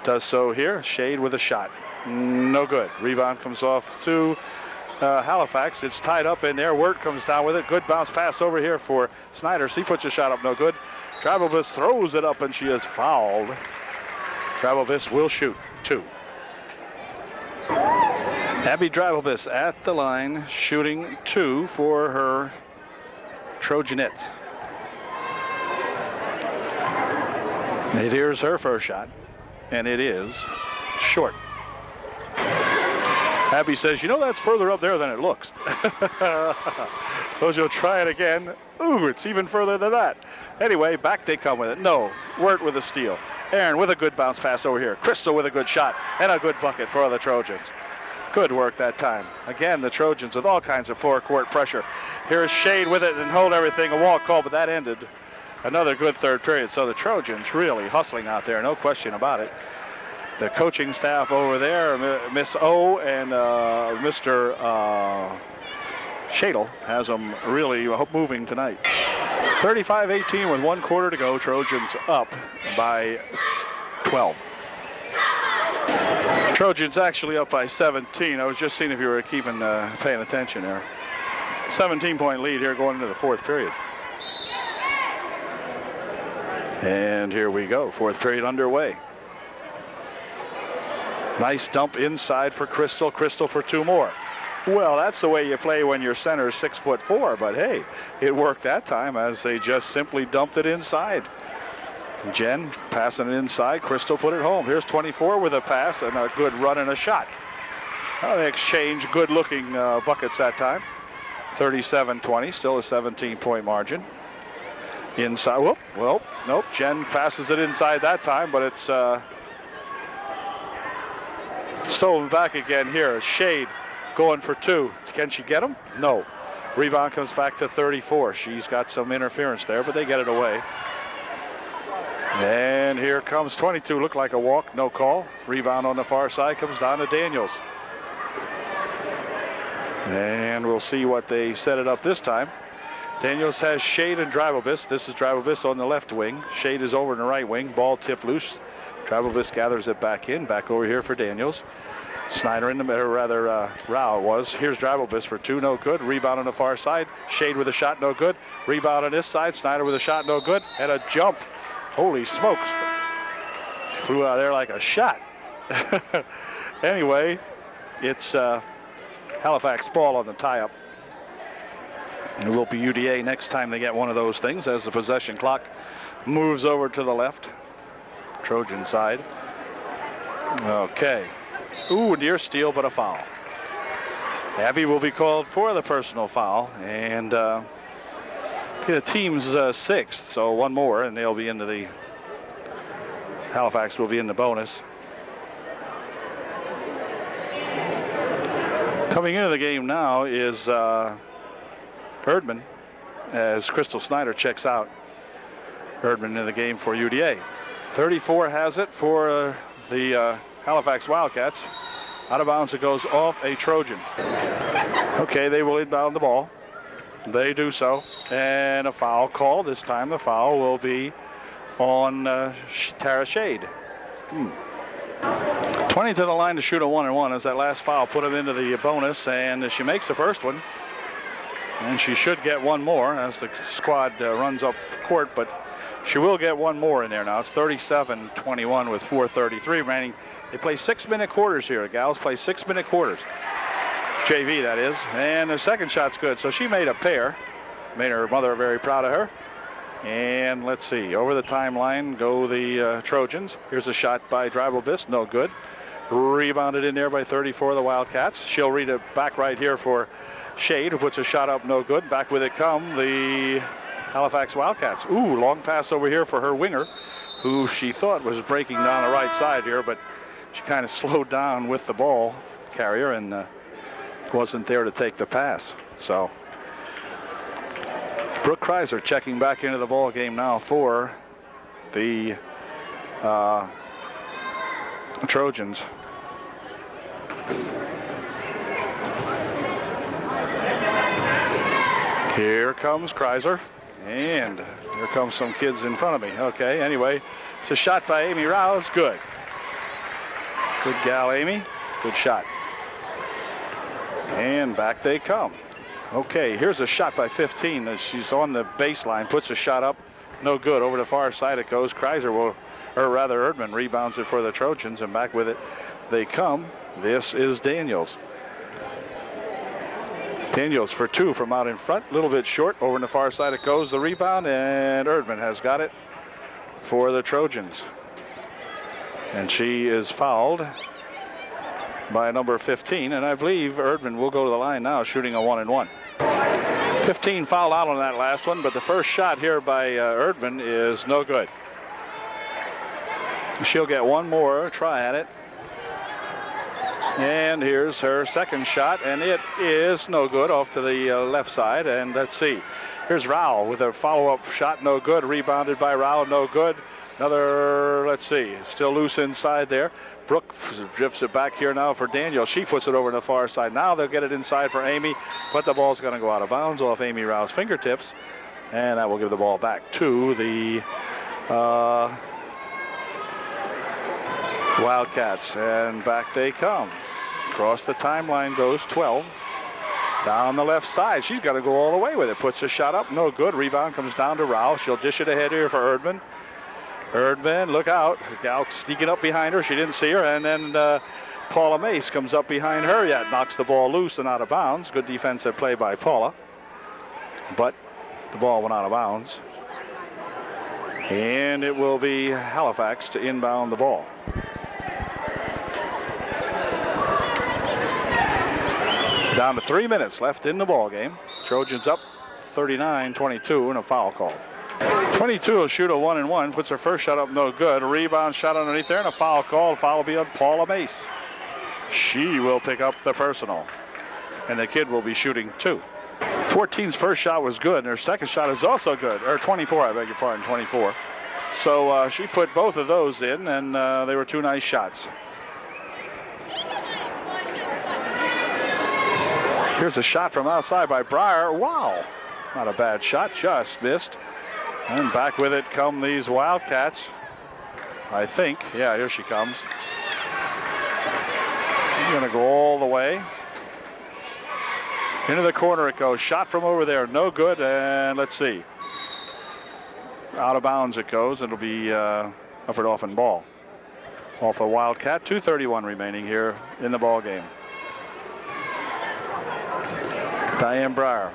Does so here. Shade with a shot. No good. Rebound comes off to Halifax. It's tied up in there. Wirt comes down with it. Good bounce pass over here for Snyder. She puts a shot up. No good. Travelbis throws it up and she is fouled. Travelbis will shoot two. Abby Travelbis at the line shooting two for her Trojanettes. Here's her first shot, and it is short. Abby says, that's further up there than it looks. You'll try it again. Ooh, it's even further than that. Anyway, back they come with it. No, Wirt with a steal. Aaron with a good bounce pass over here. Crystal with a good shot and a good bucket for the Trojans. Good work that time. Again, the Trojans with all kinds of forecourt pressure. Here's Shade with it and hold everything. A walk call, but that ended. Another good third period. So the Trojans really hustling out there, no question about it. The coaching staff over there, Miss O and Mr. Shadle, has them really moving tonight. 35-18 with 1 quarter to go. Trojans up by 12. Trojans actually up by 17. I was just seeing if you were paying attention there. 17-point lead here going into the fourth period. And here we go, fourth period underway. Nice dump inside for Crystal. Crystal for two more. Well, that's the way you play when your center is 6'4", but hey, it worked that time as they just simply dumped it inside. Jen passing it inside. Crystal put it home. Here's 24 with a pass and a good run and a shot. They exchange good-looking buckets that time. 37-20, still a 17-point margin. Inside, nope. Jen passes it inside that time, but it's stolen back again here. Shade going for two. Can she get him? No. Rebound comes back to 34. She's got some interference there, but they get it away. And here comes 22. Looked like a walk, no call. Rebound on the far side comes down to Daniels. And we'll see what they set it up this time. Daniels has Shade and Drivobis. This is Drivobis on the left wing. Shade is over in the right wing. Ball tipped loose. Drivobis gathers it back in. Back over here for Daniels. Snyder in the middle, Rao was. Here's Drivobis for two, no good. Rebound on the far side. Shade with a shot, no good. Rebound on this side. Snyder with a shot, no good. And a jump. Holy smokes. Flew out there like a shot. Anyway, it's Halifax ball on the tie-up. It will be UDA next time they get one of those things as the possession clock moves over to the left. Trojan side. Okay. Ooh, near steal, but a foul. Abby will be called for the personal foul, and the team's sixth, so one more, and they'll be into the Halifax will be in the bonus. Coming into the game now is Erdman as Crystal Snyder checks out. Erdman in the game for UDA. 34 has it for the Halifax Wildcats. Out of bounds, it goes off a Trojan. Okay, they will inbound the ball. They do so. And a foul call. This time the foul will be on Tara Shade. 20 to the line to shoot a 1-and-1 as that last foul put him into the bonus, and she makes the first one. And she should get one more as the squad runs up court, but she will get one more in there now. It's 37-21 with 4:33 remaining. They play 6-minute quarters here. The gals play 6-minute quarters. JV, that is. And the second shot's good. So she made a pair. Made her mother very proud of her. And let's see. Over the timeline go the Trojans. Here's a shot by Dribblebist. No good. Rebounded in there by 34 the Wildcats. She'll read it back right here for Shade, who puts a shot up. No good. Back with it come the Halifax Wildcats. Ooh, long pass over here for her winger, who she thought was breaking down the right side here, but she kind of slowed down with the ball carrier and wasn't there to take the pass. So Brooke Kreiser checking back into the ball game now for the Trojans. Here comes Kreiser, and here comes some kids in front of me. Okay, anyway, it's a shot by Amy Rouse. Good. Good gal, Amy. Good shot. And back they come. Okay, here's a shot by 15 as she's on the baseline, puts a shot up. No good. Over the far side it goes. Kreiser will, or rather Erdman rebounds it for the Trojans, and back with it they come. This is Daniels. Daniels for two from out in front, a little bit short. Over on the far side it goes. The rebound, and Erdman has got it for the Trojans. And she is fouled by number 15, and I believe Erdman will go to the line now, shooting a 1-and-1. 15 fouled out on that last one, but the first shot here by Erdman is no good. She'll get one more try at it. And here's her second shot, and it is no good, off to the left side. And let's see, here's Rao with a follow-up shot, no good. Rebounded by Rao, no good. Another, let's see, still loose inside there. Brooke drifts it back here now for Daniel. She puts it over to the far side. Now they'll get it inside for Amy, but the ball's going to go out of bounds off Amy Rao's fingertips, and that will give the ball back to the Wildcats, and back they come. Across the timeline goes 12. Down the left side, she's got to go all the way with it. Puts a shot up, no good. Rebound comes down to Rao. She'll dish it ahead here for Erdman. Erdman, look out. Gal sneaking up behind her. She didn't see her. And then Paula Mace comes up behind her. Yet knocks the ball loose and out of bounds. Good defensive play by Paula. But the ball went out of bounds. And it will be Halifax to inbound the ball. Down to 3 minutes left in the ball game. Trojans up 39-22 and a foul call. 22 will shoot a 1-and-1, puts her first shot up, no good. A rebound shot underneath there, and a foul call. Foul will be on Paula Mace. She will pick up the personal, and the kid will be shooting two. 14's first shot was good, and her second shot is also good. Or 24, I beg your pardon, 24. So she put both of those in, and they were two nice shots. Here's a shot from outside by Breyer. Wow, not a bad shot, just missed. And back with it come these Wildcats, I think. Yeah, here she comes. She's going to go all the way. Into the corner it goes. Shot from over there, no good. And let's see. Out of bounds it goes. It'll be upward off and ball. Off a Wildcat. 2:31 remaining here in the ball game. Diane Breyer.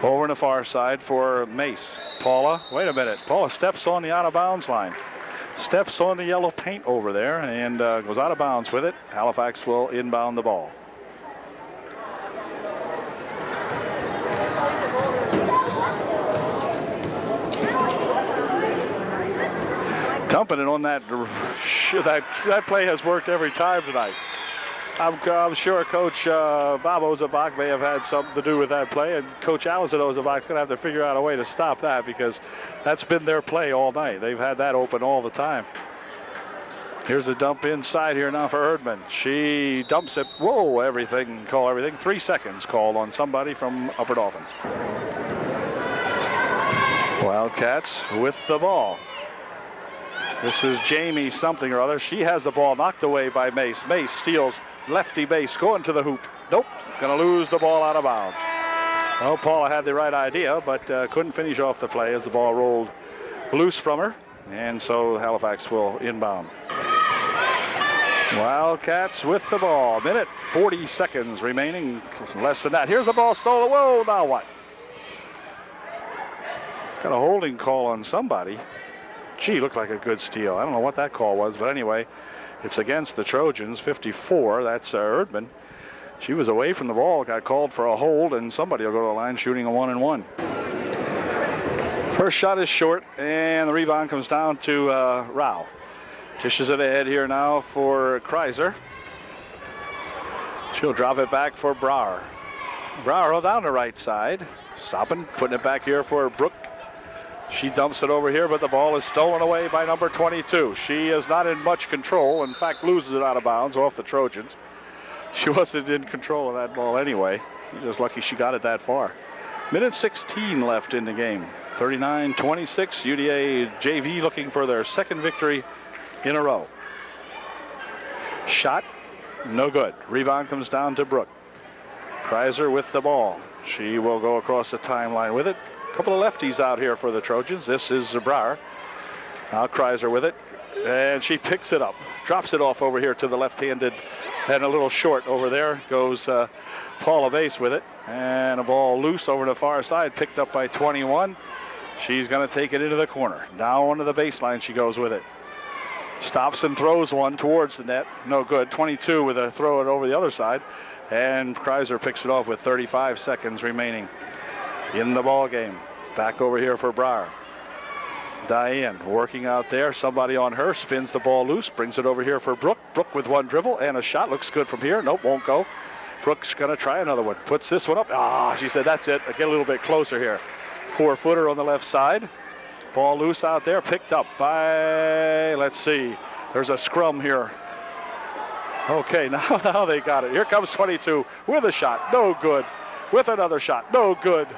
Over on the far side for Mace. Paula, wait a minute. Paula steps on the out of bounds line. Steps on the yellow paint over there and goes out of bounds with it. Halifax will inbound the ball. Dumping it on that play has worked every time tonight. I'm sure Coach Bob Ozabak may have had something to do with that play, and Coach Allison Ozabak's going to have to figure out a way to stop that, because that's been their play all night. They've had that open all the time. Here's a dump inside here now for Erdman. She dumps it. Whoa, call everything. 3 seconds called on somebody from Upper Dauphin. Wildcats with the ball. This is Jamie something or other. She has the ball knocked away by Mace. Mace steals lefty Mace going to the hoop. Nope, gonna lose the ball out of bounds. Well, Paula had the right idea, but couldn't finish off the play as the ball rolled loose from her. And so Halifax will inbound. Wildcats with the ball. Minute 40 seconds remaining. Less than that. Here's the ball stolen. Whoa, now what? Got a holding call on somebody. Gee, looked like a good steal. I don't know what that call was, but anyway, it's against the Trojans. 54. That's Erdman. She was away from the ball, got called for a hold, and somebody will go to the line shooting a 1-and-1. First shot is short, and the rebound comes down to Rao. Dishes it ahead here now for Kreiser. She'll drop it back for Brower. Brower down the right side. Stopping, putting it back here for Brooke. She dumps it over here, but the ball is stolen away by number 22. She is not in much control. In fact, loses it out of bounds off the Trojans. She wasn't in control of that ball anyway. Just lucky she got it that far. Minute 16 left in the game. 39-26. UDA JV looking for their second victory in a row. Shot, no good. Rebound comes down to Brooke. Kreiser with the ball. She will go across the timeline with it. A couple of lefties out here for the Trojans. This is Zabrar. Now Kreiser with it. And she picks it up. Drops it off over here to the left-handed. And a little short over there goes Paula Bass with it. And a ball loose over the far side. Picked up by 21. She's going to take it into the corner. Now onto the baseline she goes with it. Stops and throws one towards the net. No good. 22 with a throw it over the other side. And Kreiser picks it off with 35 seconds remaining in the ball game. Back over here for Brower. Diane working out there. Somebody on her. Spins the ball loose. Brings it over here for Brooke. Brooke with one dribble and a shot. Looks good from here. Nope, won't go. Brooke's going to try another one. Puts this one up. She said, that's it. Get a little bit closer here. 4-footer on the left side. Ball loose out there. Picked up by, let's see. There's a scrum here. Okay, now they got it. Here comes 22 with a shot. No good. With another shot. No good.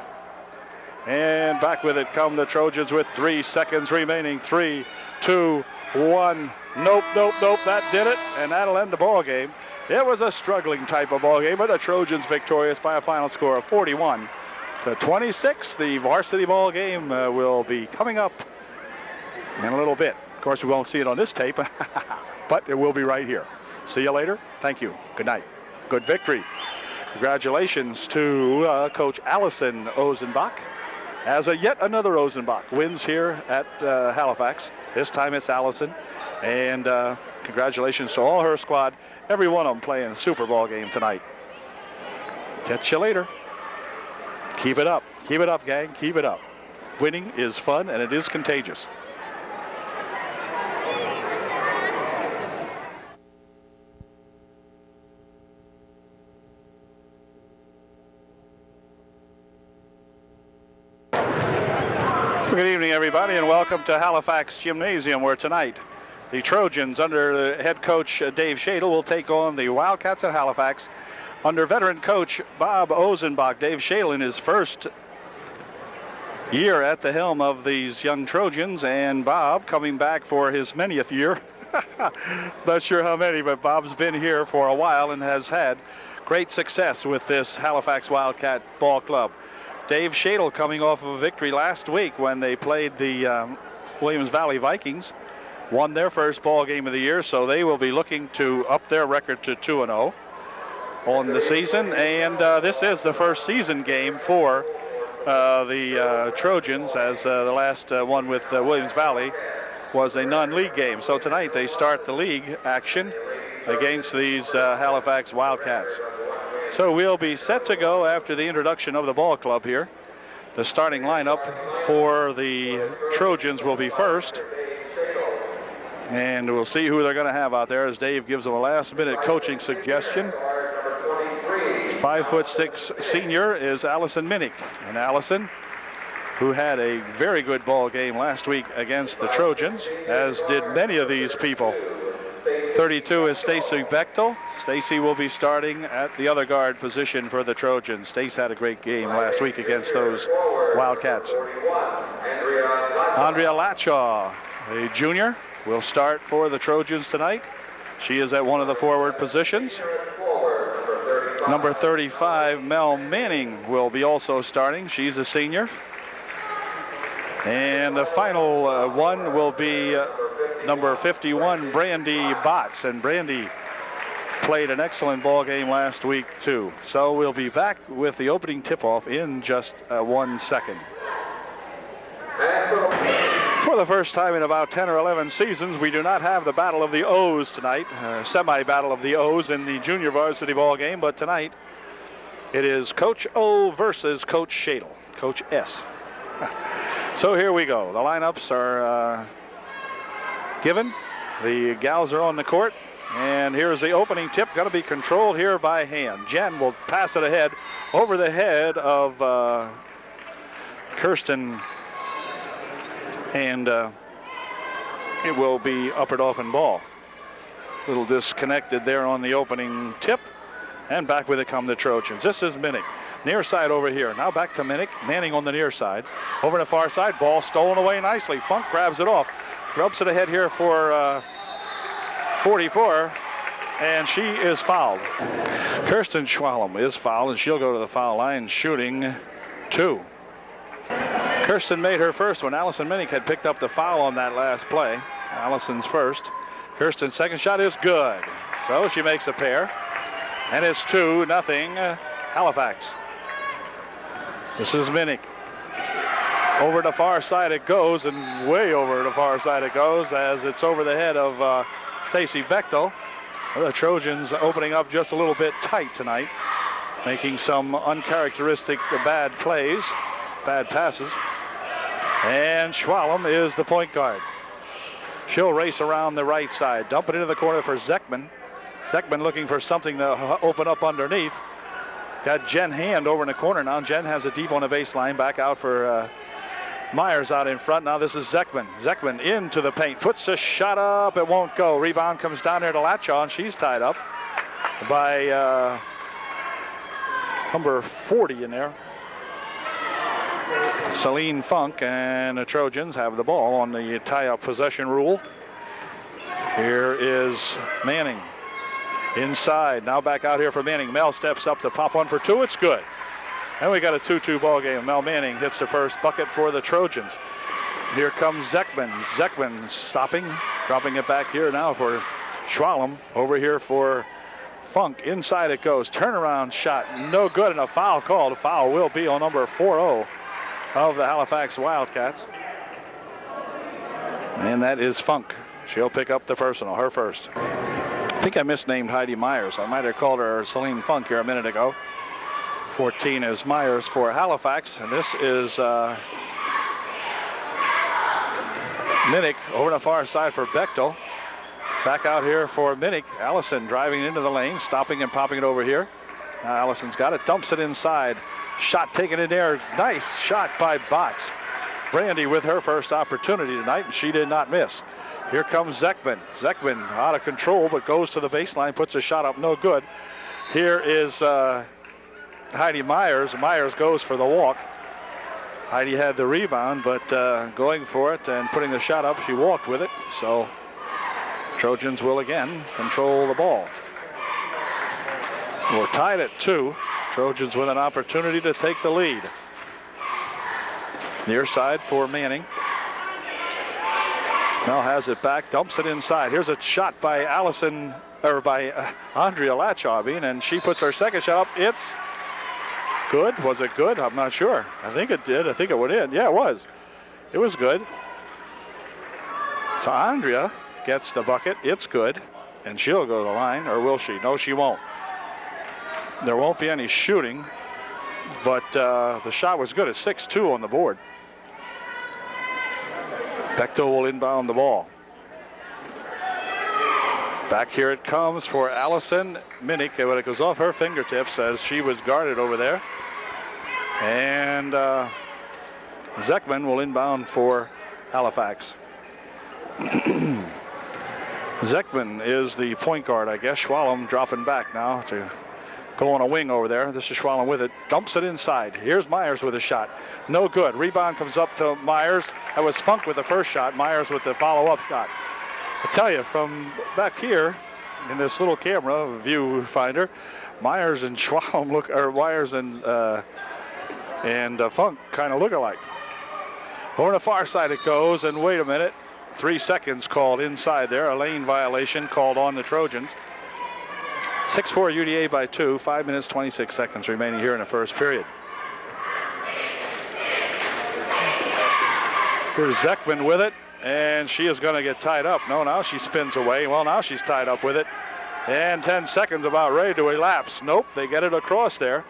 And back with it come the Trojans with 3 seconds remaining. 3, 2, 1. Nope. That did it, and that'll end the ball game. It was a struggling type of ball game, but the Trojans victorious by a final score of 41-26. The varsity ball game will be coming up in a little bit. Of course, we won't see it on this tape, but it will be right here. See you later. Thank you. Good night. Good victory. Congratulations to Coach Allison Ozenbach. As yet another Ozenbach wins here at Halifax. This time it's Allison. And congratulations to all her squad. Every one of them playing a Super Bowl game tonight. Catch you later. Keep it up. Keep it up, gang. Keep it up. Winning is fun and it is contagious. Good evening, everybody, and welcome to Halifax Gymnasium, where tonight the Trojans, under head coach Dave Shadle, will take on the Wildcats at Halifax under veteran coach Bob Ozenbach. Dave Shadle in his first year at the helm of these young Trojans, and Bob coming back for his 20th year. Not sure how many, but Bob's been here for a while and has had great success with this Halifax Wildcat Ball Club. Dave Shadle coming off of a victory last week when they played the Williams Valley Vikings, won their first ball game of the year, so they will be looking to up their record to 2-0 on the season. And this is the first season game for the Trojans, as the last one with Williams Valley was a non-league game. So tonight they start the league action against these Halifax Wildcats. So we'll be set to go after the introduction of the ball club here. The starting lineup for the Trojans will be first. And we'll see who they're going to have out there as Dave gives them a last-minute coaching suggestion. 5'6" senior is Allison Minnick. And Allison, who had a very good ball game last week against the Trojans, as did many of these people. 32 is Stacy Bechtel. Stacy will be starting at the other guard position for the Trojans. Stace had a great game last week against those Wildcats. Andrea Latshaw, a junior, will start for the Trojans tonight. She is at one of the forward positions. Number 35, Mel Manning, will be also starting. She's a senior. And the final one will be number 51, Brandy Botts. And Brandy played an excellent ball game last week, too. So we'll be back with the opening tip-off in just 1 second. For the first time in about 10 or 11 seasons, we do not have the Battle of the O's tonight, semi-battle of the O's in the junior varsity ball game, but tonight it is Coach O versus Coach Shadle, Coach S. So here we go. The lineups are given. The gals are on the court, and here's the opening tip, going to be controlled here by hand. Jen will pass it ahead over the head of Kirsten, and it will be Upper Dauphin ball. A little disconnected there on the opening tip, and back with it come the Trojans. This is Minnick. Near side over here. Now back to Minnick. Manning on the near side. Over to the far side. Ball stolen away nicely. Funk grabs it off. Rubs it ahead here for 44. And she is fouled. Kirsten Schwalm is fouled, and she'll go to the foul line shooting 2. Kirsten made her first one. Allison Minnick had picked up the foul on that last play. Allison's first. Kirsten's second shot is good. So she makes a pair. And it's 2-0 Halifax. This is Minnick. Over the far side it goes, and way over the far side it goes as it's over the head of Stacy Bechtel. The Trojans opening up just a little bit tight tonight, making some uncharacteristic bad plays, bad passes. And Schwalm is the point guard. She'll race around the right side, dump it into the corner for Zeckman. Zeckman looking for something to open up underneath. Got Jen Hand over in the corner now. Jen has it deep on the baseline. Back out for Myers out in front. Now this is Zeckman. Zeckman into the paint. Puts a shot up. It won't go. Rebound comes down there to Latshaw, and she's tied up by number 40 in there. Celine Funk, and the Trojans have the ball on the tie-up possession rule. Here is Manning. Inside, now back out here for Manning. Mel steps up to pop one for 2. It's good. And we got a 2-2 ball game. Mel Manning hits the first bucket for the Trojans. Here comes Zeckman. Zeckman stopping, dropping it back here now for Schwalm. Over here for Funk. Inside it goes. Turnaround shot, no good, and a foul called. A foul will be on number 40 of the Halifax Wildcats. And that is Funk. She'll pick up the personal, her first. I think I misnamed Heidi Myers. I might have called her Celine Funk here a minute ago. 14 is Myers for Halifax, and this is Minnick over the far side for Bechtel. Back out here for Minnick. Allison driving into the lane, stopping and popping it over here. Now Allison's got it, dumps it inside. Shot taken in there. Nice shot by Botts. Brandy with her first opportunity tonight, and she did not miss. Here comes Zeckman. Zeckman out of control, but goes to the baseline, puts a shot up, no good. Here is Heidi Myers. Myers goes for the walk. Heidi had the rebound, but going for it and putting the shot up, she walked with it. So Trojans will again control the ball. We're tied at 2. Trojans with an opportunity to take the lead. Near side for Manning. Mel has it back, dumps it inside. Here's a shot by Allison, or by Andrea Latshaw, and she puts her second shot up. It's good. Was it good? I'm not sure. I think it did. I think it went in. Yeah, it was. It was good. So Andrea gets the bucket. It's good. And she'll go to the line, or will she? No, she won't. There won't be any shooting, but the shot was good. It's 6-2 on the board. Bechtel will inbound the ball. Back here it comes for Allison Minnick, but it goes off her fingertips as she was guarded over there. And Zeckman will inbound for Halifax. Zekman is the point guard, I guess. Schwalm dropping back now to go on a wing over there. This is Schwalm with it. Dumps it inside. Here's Myers with a shot. No good. Rebound comes up to Myers. That was Funk with the first shot. Myers with the follow-up shot. I tell you, from back here in this little camera viewfinder, Myers and Schwalm look, or Myers and Funk kind of look alike. Over the far side it goes, and wait a minute. 3 seconds called inside there. A lane violation called on the Trojans. 6-4 UDA by 2. 5 minutes, 26 seconds remaining here in the first period. Here's Zekman with it, and she is going to get tied up. No, now she spins away. Well, now she's tied up with it. And 10 seconds about ready to elapse. Nope, they get it across there.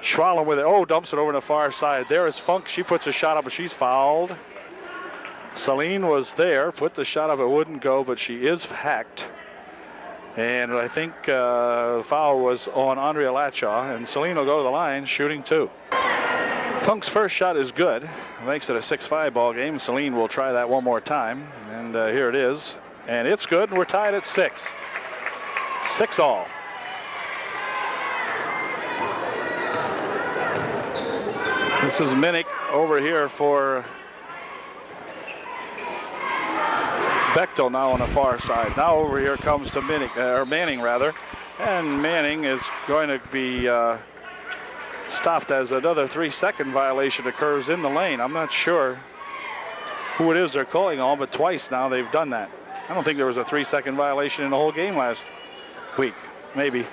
Schwalm with it. Oh, dumps it over to the far side. There is Funk. She puts a shot up, but she's fouled. Celine was there, put the shot up, it wouldn't go, but she is hacked. And I think the foul was on Andrea Latshaw, and Celine will go to the line, shooting 2. Funk's first shot is good. Makes it a 6-5 ball game. Celine will try that one more time, and here it is. And it's good, and we're tied at 6. 6 all. This is Minnick over here for Bechtel now on the far side. Now over here comes to Manning rather. And Manning is going to be stopped as another 3-second violation occurs in the lane. I'm not sure who it is they're calling on, but twice now they've done that. I don't think there was a 3-second violation in the whole game last week. Maybe.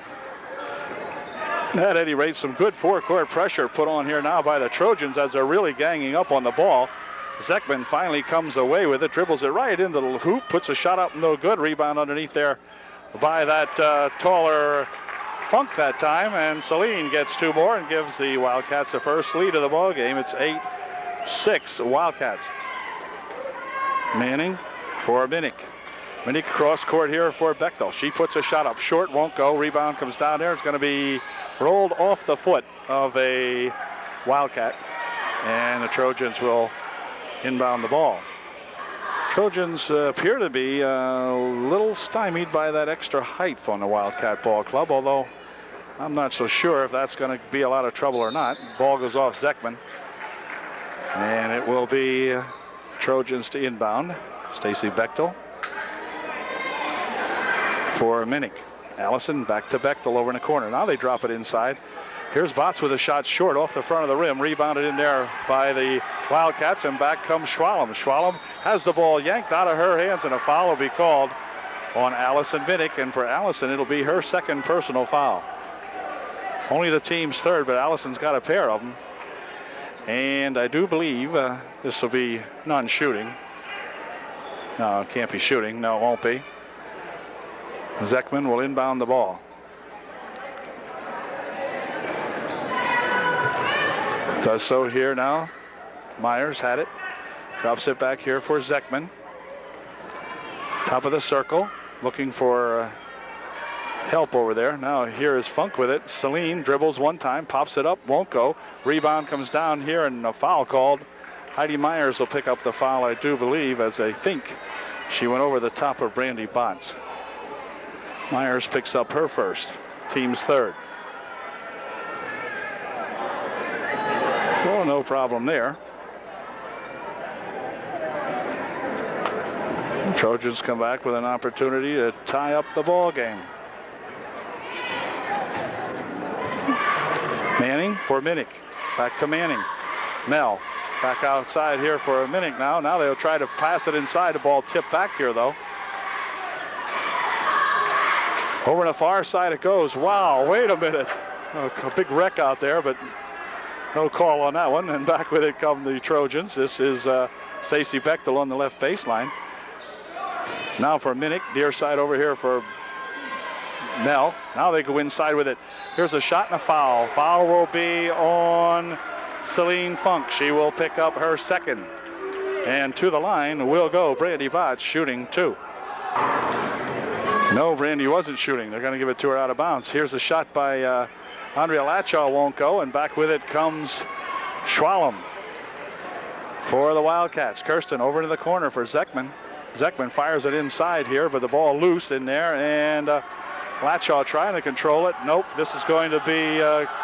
At any rate, some good forecourt pressure put on here now by the Trojans as they're really ganging up on the ball. Zekman finally comes away with it, dribbles it right into the hoop, puts a shot up, no good. Rebound underneath there by that taller Funk that time, and Celine gets 2 more and gives the Wildcats the first lead of the ball game. It's 8-6 Wildcats. Manning for Minnick. Minnick cross court here for Bechtel. She puts a shot up short, won't go. Rebound comes down there. It's going to be rolled off the foot of a Wildcat, and the Trojans will inbound the ball. Trojans appear to be a little stymied by that extra height on the Wildcat ball club, although I'm not so sure if that's going to be a lot of trouble or not. Ball goes off Zekman, and it will be the Trojans to inbound. Stacy Bechtel for Minnick. Allison back to Bechtel over in the corner. Now they drop it inside. Here's Botts with a shot short off the front of the rim. Rebounded in there by the Wildcats, and back comes Schwalm. Schwalm has the ball yanked out of her hands, and a foul will be called on Allison Minnick. And for Allison, it'll be her second personal foul. Only the team's third, but Allison's got a pair of them. And I do believe this will be non-shooting. No, it can't be shooting. No, it won't be. Zekman will inbound the ball. Does so here now. Myers had it. Drops it back here for Zekman. Top of the circle. Looking for help over there. Now here is Funk with it. Celine dribbles one time. Pops it up. Won't go. Rebound comes down here, and a foul called. Heidi Myers will pick up the foul, I do believe, as I think she went over the top of Brandy Botts. Myers picks up her first. Team's third. So no problem there. The Trojans come back with an opportunity to tie up the ball game. Manning for Minnick. Back to Manning. Mel back outside here for a Minnick now. Now they'll try to pass it inside. The ball tipped back here though. Over on the far side it goes. Wow, wait a minute. A big wreck out there, but no call on that one. And back with it come the Trojans. This is Stacy Bechtel on the left baseline. Now for Minnick. Near side over here for Mel. Now they go inside with it. Here's a shot and a foul. Foul will be on Celine Funk. She will pick up her second. And to the line will go Brandy Botts, shooting 2. No, Brandy wasn't shooting. They're going to give it to her out of bounds. Here's a shot by Andrea Latshaw, won't go, and back with it comes Schwalm for the Wildcats. Kirsten over to the corner for Zekman. Zekman fires it inside here, but the ball loose in there, and Latshaw trying to control it. Nope, this is going to be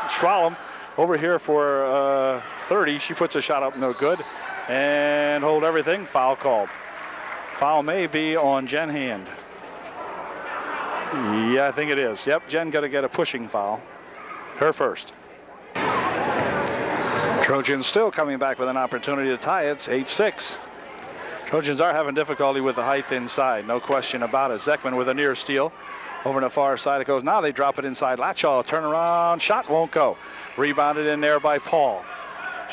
Schwalm over here for 30. She puts a shot up, no good. And hold everything, foul called. Foul may be on Jen Hand. Yeah, I think it is. Yep, Jen got to get a pushing foul. Her first. Trojans still coming back with an opportunity to tie it. It's 8-6. Trojans are having difficulty with the height inside, no question about it. Zekman with a near steal. Over on the far side it goes. Now they drop it inside. Latshaw, turn around, shot won't go. Rebounded in there by Paul.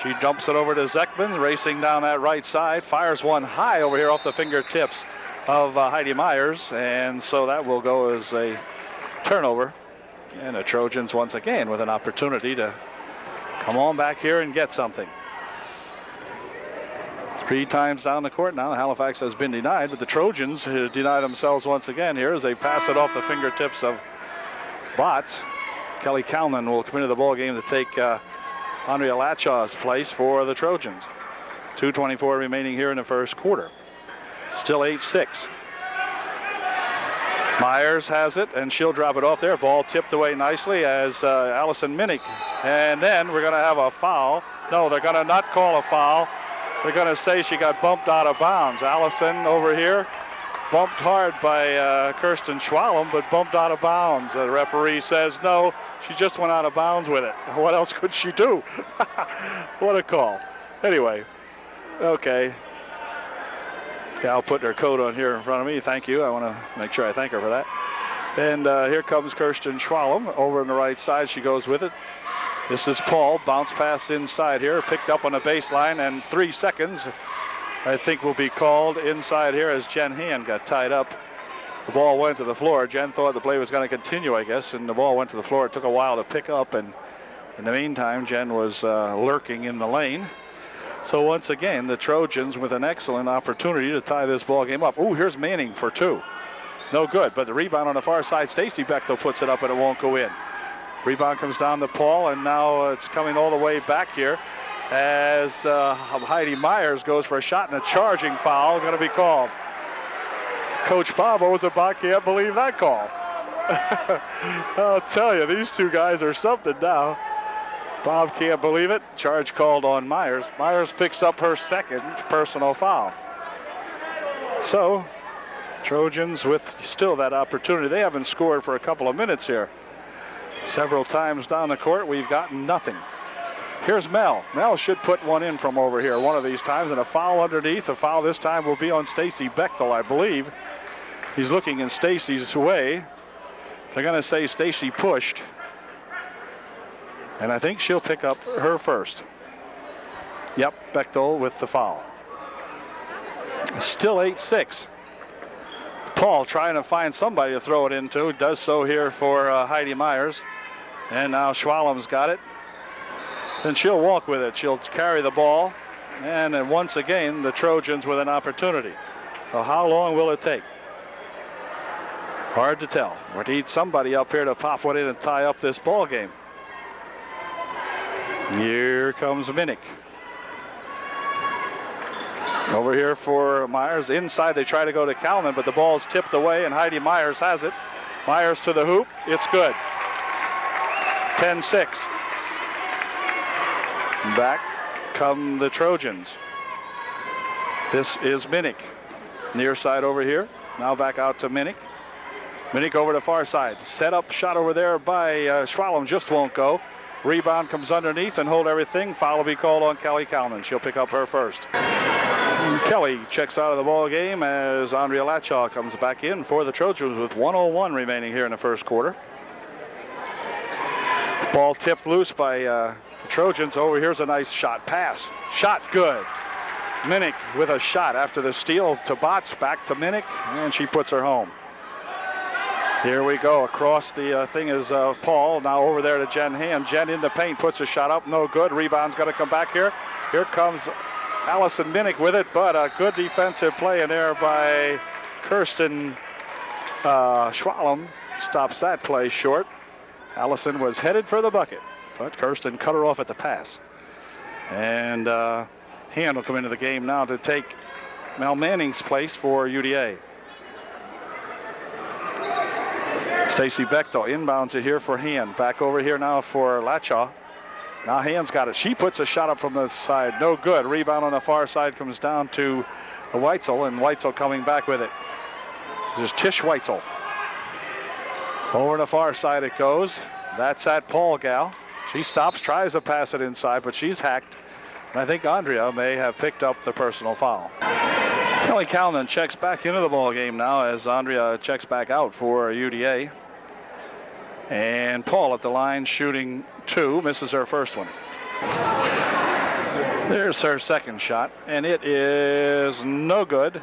She dumps it over to Zekman, racing down that right side. Fires one high over here off the fingertips of Heidi Myers. And so that will go as a turnover. And the Trojans once again with an opportunity to come on back here and get something. 3 times down the court now. Halifax has been denied, but the Trojans deny themselves once again here as they pass it off the fingertips of Botts. Kelly Calnon will come into the ball game to take Andrea Latshaw's place for the Trojans. 2:24 remaining here in the first quarter. Still 8-6. Myers has it, and she'll drop it off there. Ball tipped away nicely as Allison Minnick. And then we're going to have a foul. No, they're going to not call a foul. They're going to say she got bumped out of bounds. Allison over here bumped hard by Kirsten Schwalm, but bumped out of bounds. The referee says no, she just went out of bounds with it. What else could she do? What a call. Anyway, okay. Gal putting her coat on here in front of me. Thank you. I want to make sure I thank her for that. And here comes Kirsten Schwalm over on the right side. She goes with it. This is Paul. Bounce pass inside here. Picked up on the baseline, and 3 seconds I think will be called inside here as Jen Hand got tied up. The ball went to the floor. Jen thought the play was going to continue, I guess, and the ball went to the floor. It took a while to pick up, and in the meantime, Jen was lurking in the lane. So once again, the Trojans with an excellent opportunity to tie this ball game up. Ooh, here's Manning for 2. No good, but the rebound on the far side, Stacy Bechtel puts it up and it won't go in. Rebound comes down to Paul, and now it's coming all the way back here as Heidi Myers goes for a shot, and a charging foul going to be called. Coach Bob Ozabak can't believe that call. I'll tell you, these two guys are something now. Bob can't believe it. Charge called on Myers. Myers picks up her second personal foul. So, Trojans with still that opportunity. They haven't scored for a couple of minutes here. Several times down the court, we've gotten nothing. Here's Mel. Mel should put one in from over here one of these times, and a foul underneath. The foul this time will be on Stacy Bechtel, I believe. He's looking in Stacy's way. They're going to say Stacy pushed. And I think she'll pick up her first. Yep, Bechtel with the foul. Still 8-6. Paul trying to find somebody to throw it into. Does so here for Heidi Myers. And now Schwalm's got it. Then she'll walk with it. She'll carry the ball. And then once again, the Trojans with an opportunity. So how long will it take? Hard to tell. We need somebody up here to pop one in and tie up this ball game. Here comes Minnick. Over here for Myers. Inside they try to go to Calnon, but the ball's tipped away, and Heidi Myers has it. Myers to the hoop. It's good. 10-6. Back come the Trojans. This is Minnick. Near side over here. Now back out to Minnick. Minnick over to far side. Set up shot over there by Schwalm. Just won't go. Rebound comes underneath and hold everything. Foul will be called on Kelly Calnon. She'll pick up her first. Kelly checks out of the ball game as Andrea Latshaw comes back in for the Trojans with 1:01 remaining here in the first quarter. Ball tipped loose by the Trojans. Over here's a nice shot pass. Shot good. Minnick with a shot after the steal to Botts. Back to Minnick, and she puts her home. Here we go. Across the thing is Paul. Now over there to Jen Hand. Jen in the paint, puts a shot up. No good. Rebound's going to come back here. Here comes Allison Minnick with it, but a good defensive play in there by Kirsten Schwalm. Stops that play short. Allison was headed for the bucket, but Kirsten cut her off at the pass. And Hand will come into the game now to take Mel Manning's place for UDA. Stacy Bechtel inbounds it here for Hand. Back over here now for Lachaw. Now Hand's got it. She puts a shot up from the side. No good. Rebound on the far side comes down to Weitzel, and Weitzel coming back with it. This is Tish Weitzel. Over the far side it goes. That's that Paul gal. She stops, tries to pass it inside, but she's hacked. And I think Andrea may have picked up the personal foul. Kelly Calnon checks back into the ball game now as Andrea checks back out for UDA. And Paul at the line shooting 2, misses her first one. There's her second shot, and it is no good.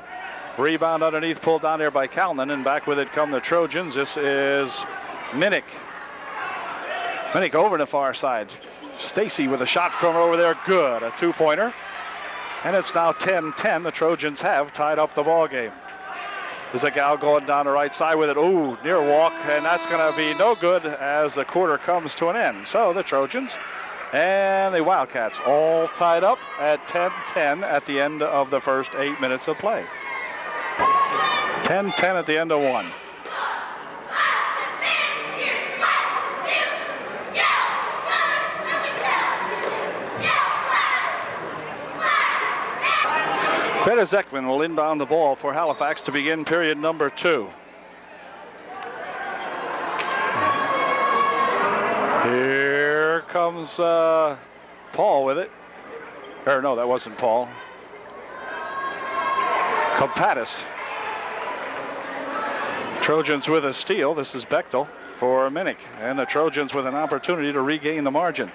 Rebound underneath, pulled down there by Calnon, and back with it come the Trojans. This is Minnick. Minnick over the far side. Stacy with a shot from over there, good, a 2-pointer. And it's now 10-10. The Trojans have tied up the ball game. There's a gal going down the right side with it. Ooh, near walk, and that's going to be no good as the quarter comes to an end. So the Trojans and the Wildcats all tied up at 10-10 at the end of the first 8 minutes of play. 10-10 at the end of one. Greta Zekman will inbound the ball for Halifax to begin period number 2. Here comes Paul with it. Or no, that wasn't Paul. Compatis. Trojans with a steal. This is Bechtel for Minnick. And the Trojans with an opportunity to regain the margin.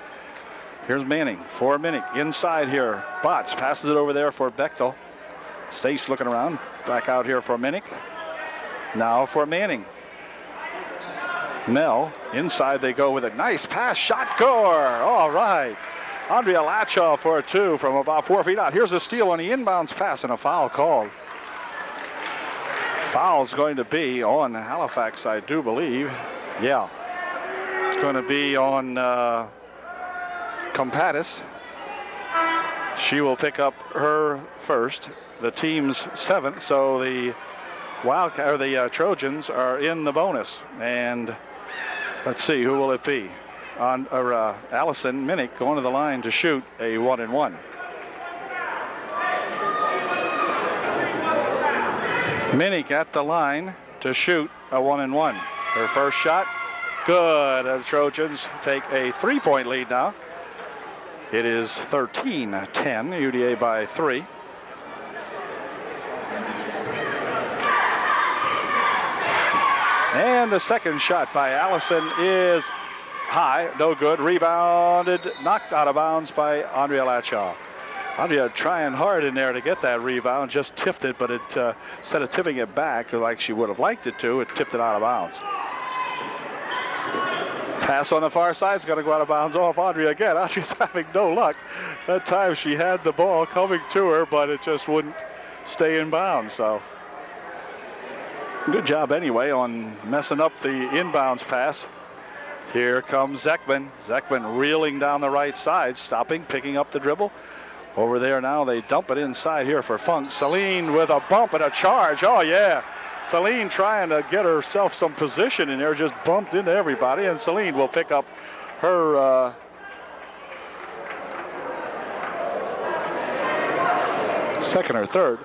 Here's Manning for Minnick. Inside here. Botts passes it over there for Bechtel. Stace looking around. Back out here for Minnick. Now for Manning. Mel, inside they go with a nice pass. Shot, score. All right. Andrea Lachaw for a 2 from about 4 feet out. Here's a steal on the inbounds pass and a foul called. Foul's going to be on Halifax, I do believe. Yeah. It's going to be on Compatis. She will pick up her first. The team's 7th, so the Wildcat or the Trojans are in the bonus. And let's see, who will it be? Allison Minnick going to the line to shoot a 1-and-1. Minnick at the line to shoot a 1-and-1. Her first shot, good. The Trojans take a 3-point lead now. It is 13-10, UDA by 3. And the second shot by Allison is high, no good. Rebounded, knocked out of bounds by Andrea Lachaw. Andrea trying hard in there to get that rebound, just tipped it, but it instead of tipping it back like she would have liked it to, it tipped it out of bounds. Pass on the far side is going to go out of bounds off Andrea again. Andrea's having no luck. That time she had the ball coming to her, but it just wouldn't stay in bounds. So good job anyway on messing up the inbounds pass. Here comes Zekman. Zekman reeling down the right side, stopping, picking up the dribble. Over there now, they dump it inside here for Funk. Celine with a bump and a charge. Oh, yeah. Celine trying to get herself some position in there, just bumped into everybody, and Celine will pick up her second or third.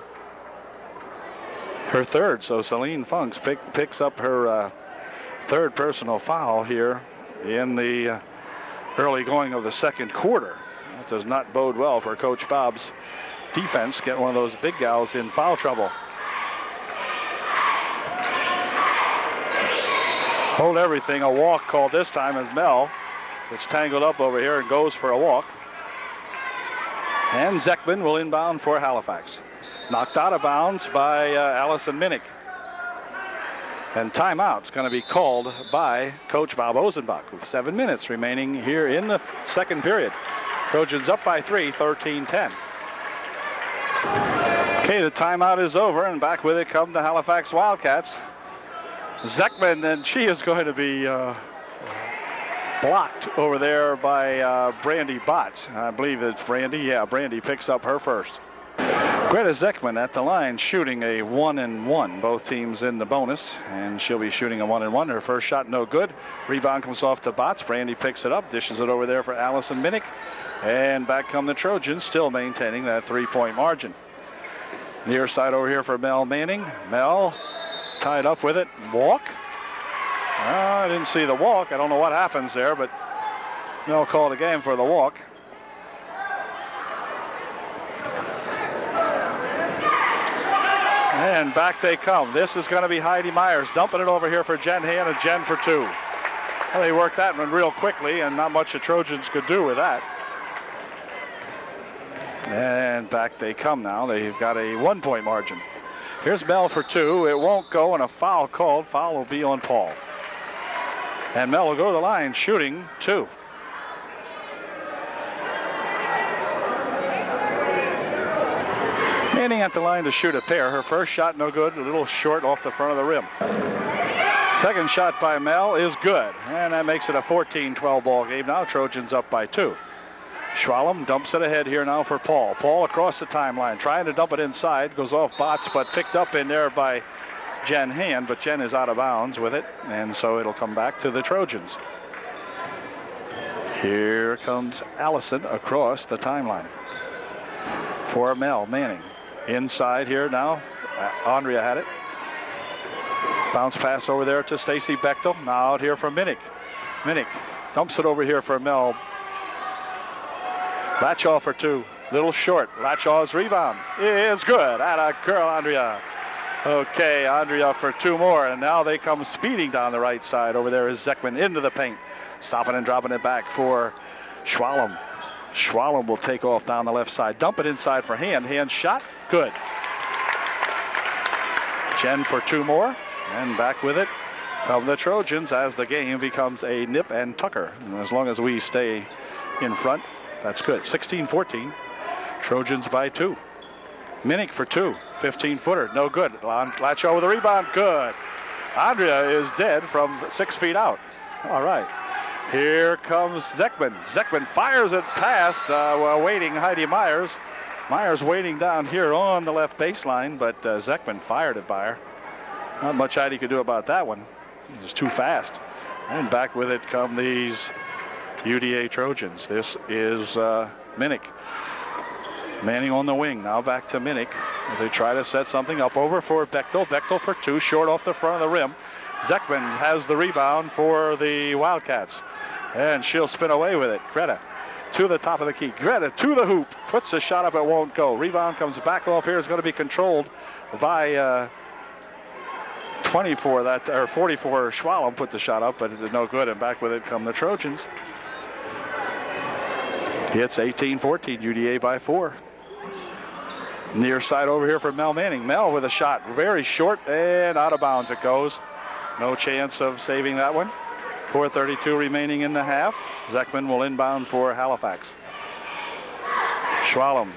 Her third, so Celine Funks picks up her third personal foul here in the early going of the second quarter. That does not bode well for Coach Bob's defense. Get one of those big gals in foul trouble. Hold everything, a walk called this time as Mel gets tangled up over here and goes for a walk. And Zekman will inbound for Halifax. Knocked out of bounds by Allison Minnick. And timeout's going to be called by Coach Bob Ozenbach with 7 minutes remaining here in the second period. Trojans up by 3, 13-10. Okay, the timeout is over, and back with it come the Halifax Wildcats. Zekman, and she is going to be blocked over there by Brandy Botts. I believe it's Brandy. Yeah, Brandy picks up her first. Greta Zekman at the line shooting a 1-1. Both teams in the bonus, and she'll be shooting a 1-1. Her first shot no good. Rebound comes off to Botts. Brandy picks it up, dishes it over there for Allison Minnick. And back come the Trojans, still maintaining that 3-point margin. Near side over here for Mel Manning. Mel tied up with it. Walk. I didn't see the walk. I don't know what happens there, but Mel called a game for the walk. And back they come. This is going to be Heidi Myers dumping it over here for Jen Hand, and Jen for two. Well, they worked that one real quickly, and not much the Trojans could do with that. And back they come now. They've got a 1-point margin. Here's Mel for two. It won't go, and a foul called. Foul will be on Paul. And Mel will go to the line shooting two. Manning at the line to shoot a pair. Her first shot no good, a little short off the front of the rim. Second shot by Mel is good, and that makes it a 14-12 ball game. Now Trojans up by two. Schwalm dumps it ahead here now for Paul. Paul across the timeline, trying to dump it inside, goes off Botts, but picked up in there by Jen Hand, but Jen is out of bounds with it, and so it'll come back to the Trojans. Here comes Allison across the timeline for Mel Manning. Inside here now, Andrea had it. Bounce pass over there to Stacy Bechtel. Now out here for Minnick. Minnick dumps it over here for Mel. Latchaw for two. Little short. Latchaw's rebound is good. Atta girl, Andrea. Okay, Andrea for two more, and now they come speeding down the right side. Over there is Zekman into the paint. Stopping and dropping it back for Schwalm. Schwalm will take off down the left side. Dump it inside for Hand. Hand shot. Good. Jen for two more. And back with it come the Trojans as the game becomes a nip and tucker. And as long as we stay in front, that's good. 16-14. Trojans by two. Minnick for two. 15-footer. No good. Latchaw with a rebound. Good. Andrea is dead from 6 feet out. All right. Here comes Zekman. Zekman fires it past while waiting Heidi Myers. Myers waiting down here on the left baseline, but Zekman fired it by her. Not much Heidi could do about that one. It was too fast. And back with it come these UDA Trojans. This is Minnick. Manning on the wing. Now back to Minnick as they try to set something up over for Bechtel. Bechtel for two, short off the front of the rim. Zekman has the rebound for the Wildcats. And she'll spin away with it. Greta to the top of the key. Greta to the hoop. Puts the shot up. It won't go. Rebound comes back off here. Is going to be controlled by 44. That or 44. Schwalm put the shot up, but it is no good. And back with it come the Trojans. It's 18-14. UDA by 4. Near side over here for Mel Manning. Mel with a shot. Very short and out of bounds it goes. No chance of saving that one. 4:32 remaining in the half. Zekman will inbound for Halifax. Schwalm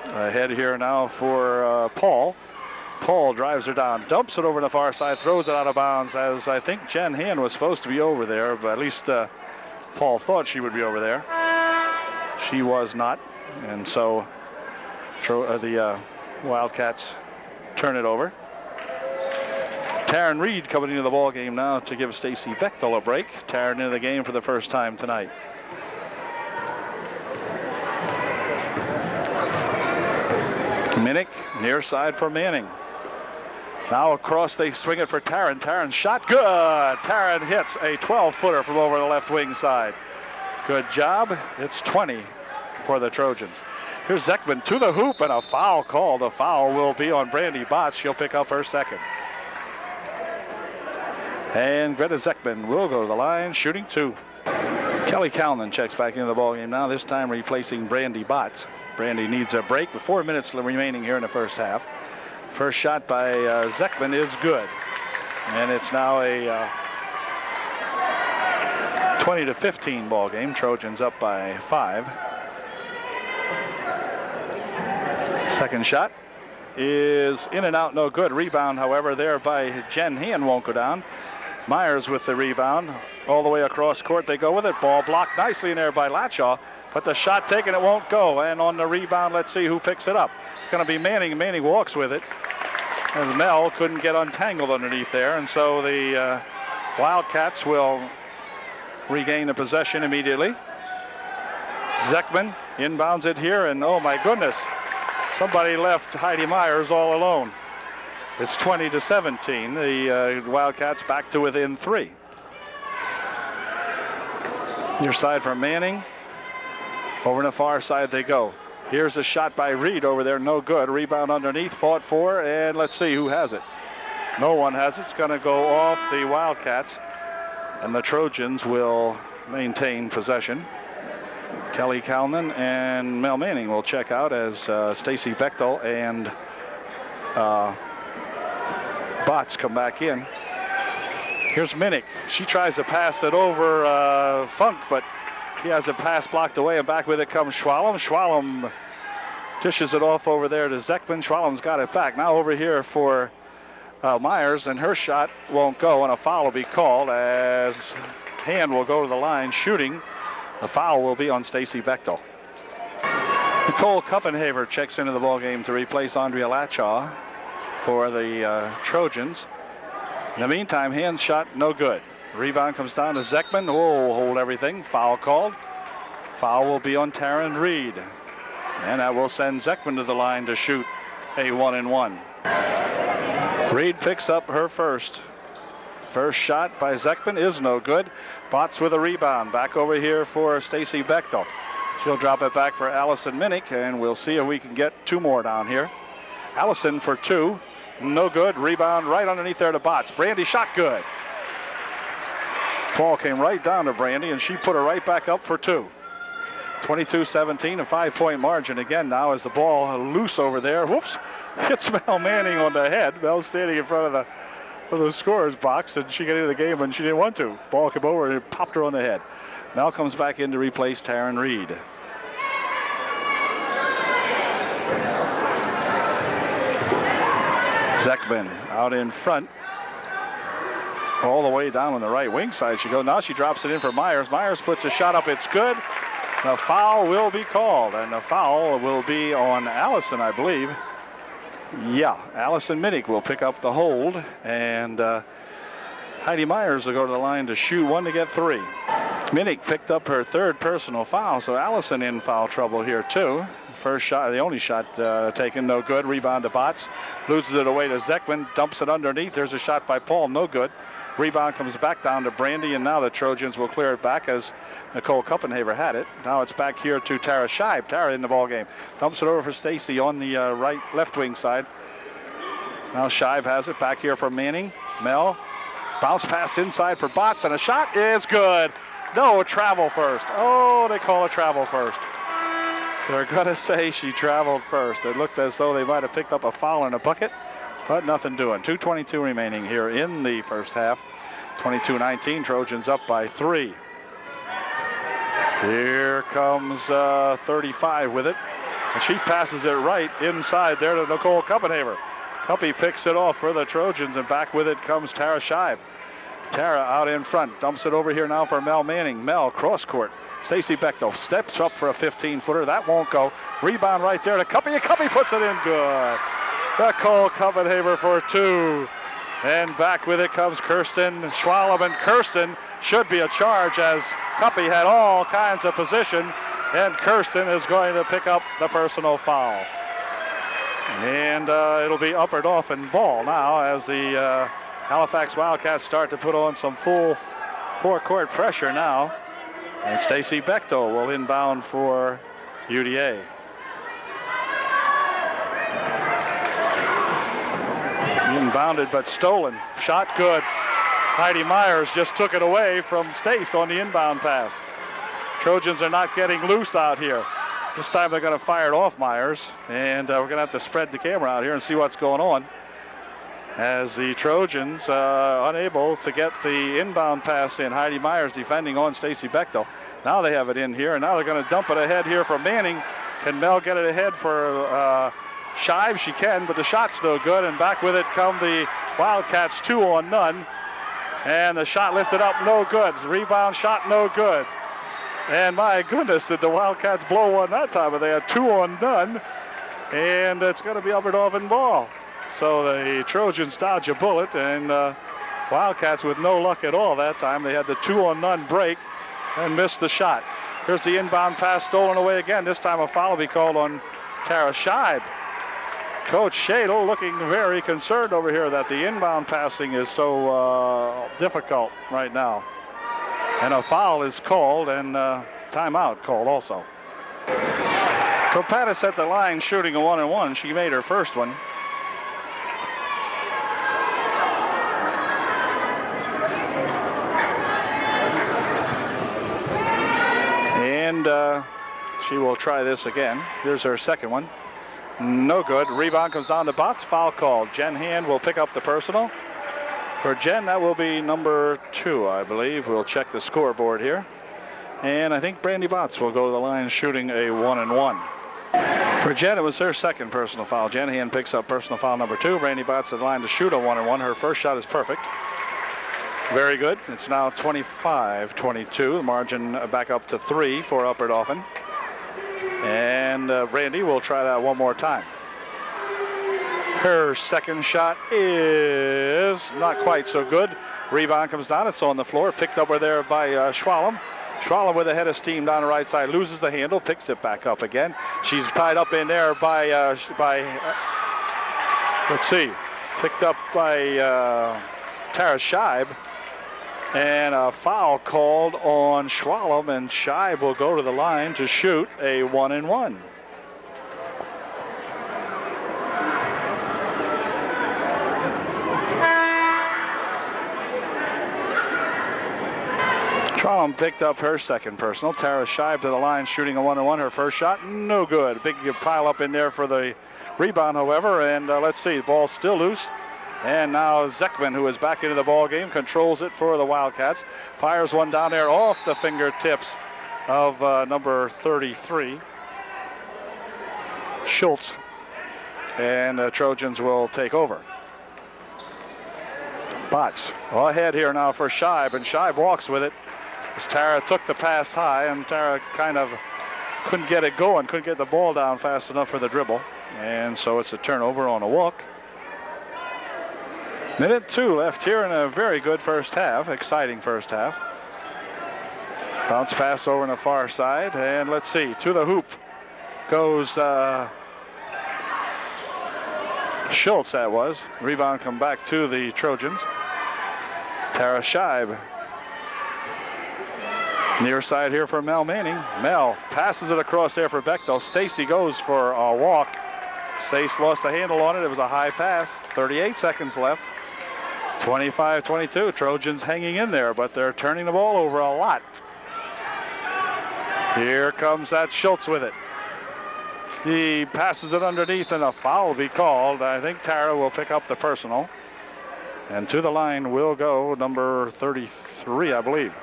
ahead here now for Paul. Paul drives her down, dumps it over the far side, throws it out of bounds as I think Jen Hand was supposed to be over there, but at least Paul thought she would be over there. She was not, and so the Wildcats turn it over. Taryn Reed coming into the ball game now to give Stacy Bechtel a break. Taryn into the game for the first time tonight. Minnick near side for Manning. Now across they swing it for Taryn. Taryn's shot good. Taryn hits a 12-footer from over the left wing side. Good job. It's 20 for the Trojans. Here's Zekman to the hoop and a foul call. The foul will be on Brandy Botts. She'll pick up her second. And Greta Zekman will go to the line, shooting two. Kelly Calnon checks back into the ballgame now, this time replacing Brandy Botts. Brandy needs a break with 4 minutes remaining here in the first half. First shot by Zekman is good. And it's now a 20-15 ball game. Trojans up by 5. Second shot is in and out, no good. Rebound, however, there by Jen Hand won't go down. Myers with the rebound. All the way across court they go with it. Ball blocked nicely in there by Latshaw, but the shot taken, it won't go. And on the rebound, let's see who picks it up. It's going to be Manning. Manning walks with it, as Mel couldn't get untangled underneath there. And so the Wildcats will regain the possession immediately. Zekman inbounds it here, and oh my goodness, somebody left Heidi Myers all alone. It's 20-17. The Wildcats back to within 3. Near side for Manning. Over on the far side they go. Here's a shot by Reed over there, no good. Rebound underneath, fought for, and let's see who has it. No one has it. It's going to go off the Wildcats, and the Trojans will maintain possession. Kelly Calnon and Mel Manning will check out as Stacy Bechtel and Botts come back in. Here's Minnick. She tries to pass it over Funk, but he has a pass blocked away, and back with it comes Schwalm. Schwalm dishes it off over there to Zekman. Schwalm's got it back. Now over here for Myers, and her shot won't go, and a foul will be called as Hand will go to the line shooting. The foul will be on Stacy Bechtel. Nicole Kuppenhaver checks into the ballgame to replace Andrea Latshaw for the Trojans. In the meantime, Hand's shot no good. Rebound comes down to Zekman. Oh, hold everything. Foul called. Foul will be on Taryn Reed. And that will send Zekman to the line to shoot a 1-and-1. Reed picks up her first. First shot by Zekman is no good. Botts with a rebound. Back over here for Stacy Bechtel. She'll drop it back for Allison Minnick, and we'll see if we can get 2 more down here. Allison for 2. No good. Rebound right underneath there to Botts. Brandy shot good. Ball came right down to Brandy, and she put her right back up for 2. 22-17, a 5-point margin again now as the ball loose over there. Whoops. Hits Mel Manning on the head. Mel's standing in front of the scorer's box, and she got into the game when she didn't want to. Ball came over and it popped her on the head. Mel comes back in to replace Taryn Reed. Zekman out in front. All the way down on the right wing side she goes. Now she drops it in for Myers. Myers puts a shot up. It's good. The foul will be called, and the foul will be on Allison, I believe. Yeah, Allison Minnick will pick up the hold, and Heidi Myers will go to the line to shoot 1 to get 3. Minnick picked up her 3rd personal foul, so Allison in foul trouble here too. First shot, the only shot taken, no good. Rebound to Botts, loses it away to Zekman, dumps it underneath. There's a shot by Paul, no good. Rebound comes back down to Brandy, and now the Trojans will clear it back as Nicole Kuppenhaver had it. Now it's back here to Tara Scheib. Tara in the ball game. Dumps it over for Stacy on the left wing side. Now Scheib has it back here for Manning. Mel. Bounce pass inside for Botts, and a shot is good. No, travel first. Oh, they call it travel first. They're going to say she traveled first. It looked as though they might have picked up a foul in a bucket, but nothing doing. 2:22 remaining here in the first half. 22-19, Trojans up by 3. Here comes 35 with it, and she passes it right inside there to Nicole Kuppenhaver. Kuppy picks it off for the Trojans, and back with it comes Tara Scheib. Tara out in front, dumps it over here now for Mel Manning. Mel cross court. Stacy Bechtel steps up for a 15-footer. That won't go. Rebound right there to Kuppy, and Kuppy puts it in good. Nicole Kuppenhaver for 2. And back with it comes Kirsten Schwalm, and Kirsten should be a charge as Kuppy had all kinds of position, and Kirsten is going to pick up the personal foul. And it'll be up or Dauphin ball now as the Halifax Wildcats start to put on some full forecourt pressure now. And Stacy Bechtel will inbound for UDA. Inbounded but stolen. Shot good. Heidi Myers just took it away from Stace on the inbound pass. Trojans are not getting loose out here. This time they're going to fire it off Myers, and we're going to have to spread the camera out here and see what's going on. As the Trojans unable to get the inbound pass in. Heidi Myers defending on Stacy Bechtel. Now they have it in here, and now they're going to dump it ahead here for Manning. Can Mel get it ahead for Scheib? She can, but the shot's no good, and back with it come the Wildcats 2-on-none. And the shot lifted up, no good. Rebound shot, no good. And my goodness, did the Wildcats blow one that time, but they had 2 on none. And it's going to be Upper Dauphin ball. So the Trojans dodge a bullet, and Wildcats with no luck at all that time. They had the 2 on none break and missed the shot. Here's the inbound pass stolen away again. This time a foul will be called on Tara Scheib. Coach Shadle looking very concerned over here that the inbound passing is so difficult right now. And a foul is called, and timeout called also. Kopattis at the line shooting a 1-and-1. She made her first one. And she will try this again. Here's her second one. No good. Rebound comes down to Botts. Foul called. Jen Hand will pick up the personal. For Jen, that will be number 2, I believe. We'll check the scoreboard here. And I think Brandy Botts will go to the line shooting a 1-and-1. For Jen, it was her second personal foul. Jen Hand picks up personal foul number 2. Brandy Botts at the line to shoot a 1-and-1. Her first shot is perfect. Very good. It's now 25-22. The margin back up to 3 for Upper Dauphin. And Brandy will try that one more time. Her second shot is not quite so good. Rebound comes down. It's on the floor. Picked up there by Schwalm. Schwalm with a head of steam down the right side. Loses the handle. Picks it back up again. She's tied up in there by let's see. Picked up by Tara Scheib. And a foul called on Schwalm, and Scheib will go to the line to shoot a 1-and-1. Schwalm picked up her second personal. Tara Scheib to the line shooting a 1-and-1. Her first shot, no good. Big pile up in there for the rebound, however, and let's see, the ball's still loose. And now Zekman, who is back into the ball game, controls it for the Wildcats. Fires one down there off the fingertips of number 33, Schultz. And the Trojans will take over. Botts ahead here now for Scheib, and Scheib walks with it. As Tara took the pass high, and Tara kind of couldn't get it going, couldn't get the ball down fast enough for the dribble. And so it's a turnover on a walk. Minute 2 left here in a very good first half, exciting first half. Bounce pass over on the far side, and let's see, to the hoop goes Schultz, that was. Rebound come back to the Trojans. Tara Scheib. Near side here for Mel Manning. Mel passes it across there for Bechtel. Stacy goes for a walk. Stace lost the handle on it. It was a high pass. 38 seconds left. 25-22. Trojans hanging in there, but they're turning the ball over a lot. Here comes that Schultz with it. He passes it underneath, and a foul will be called. I think Tara will pick up the personal. And to the line will go number 33, I believe.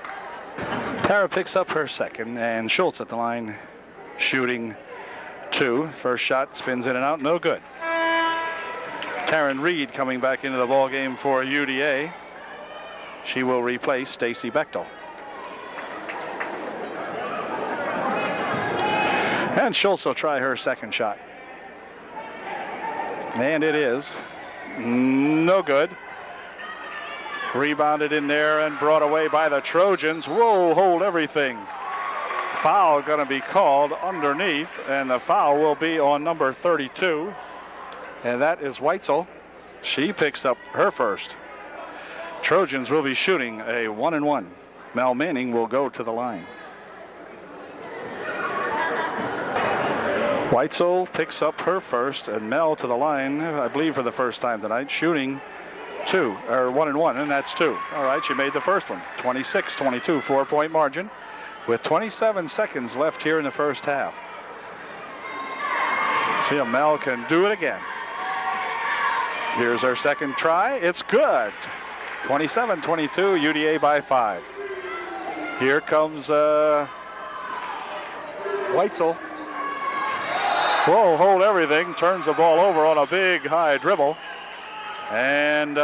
Tara picks up her second, and Schultz at the line shooting 2. First shot spins in and out, no good. Taryn Reed coming back into the ball game for UDA. She will replace Stacy Bechtel. And Schultz will try her second shot. And it is no good. Rebounded in there and brought away by the Trojans. Whoa, hold everything. Foul going to be called underneath, and the foul will be on number 32. And that is Weitzel. She picks up her first. Trojans will be shooting a 1-and-1. Mel Manning will go to the line. Weitzel picks up her first, and Mel to the line, I believe for the first time tonight, shooting 1-and-1, and that's 2. All right, she made the first one. 26-22, 4-point margin with 27 seconds left here in the first half. See if Mel can do it again. Here's our second try. It's good. 27-22, UDA by 5. Here comes Weitzel. Whoa, hold everything. Turns the ball over on a big high dribble. And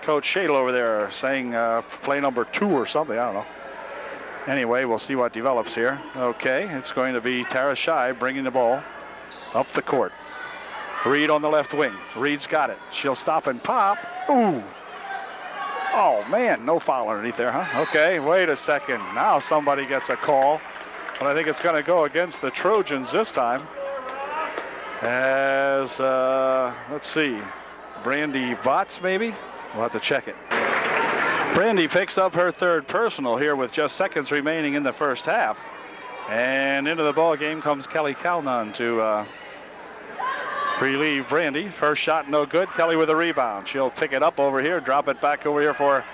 Coach Shadle over there saying play number 2 or something. I don't know. Anyway, we'll see what develops here. Okay, it's going to be Tara Shai bringing the ball up the court. Reed on the left wing. Reed's got it. She'll stop and pop. Ooh. Oh, man, no foul underneath there, huh? Okay, wait a second. Now somebody gets a call. But I think it's going to go against the Trojans this time. As, let's see, Brandy Botts maybe? We'll have to check it. Brandy picks up her 3rd personal here with just seconds remaining in the first half. And into the ball game comes Kelly Calnon to relieve Brandy. First shot no good. Kelly with a rebound. She'll pick it up over here, drop it back over here for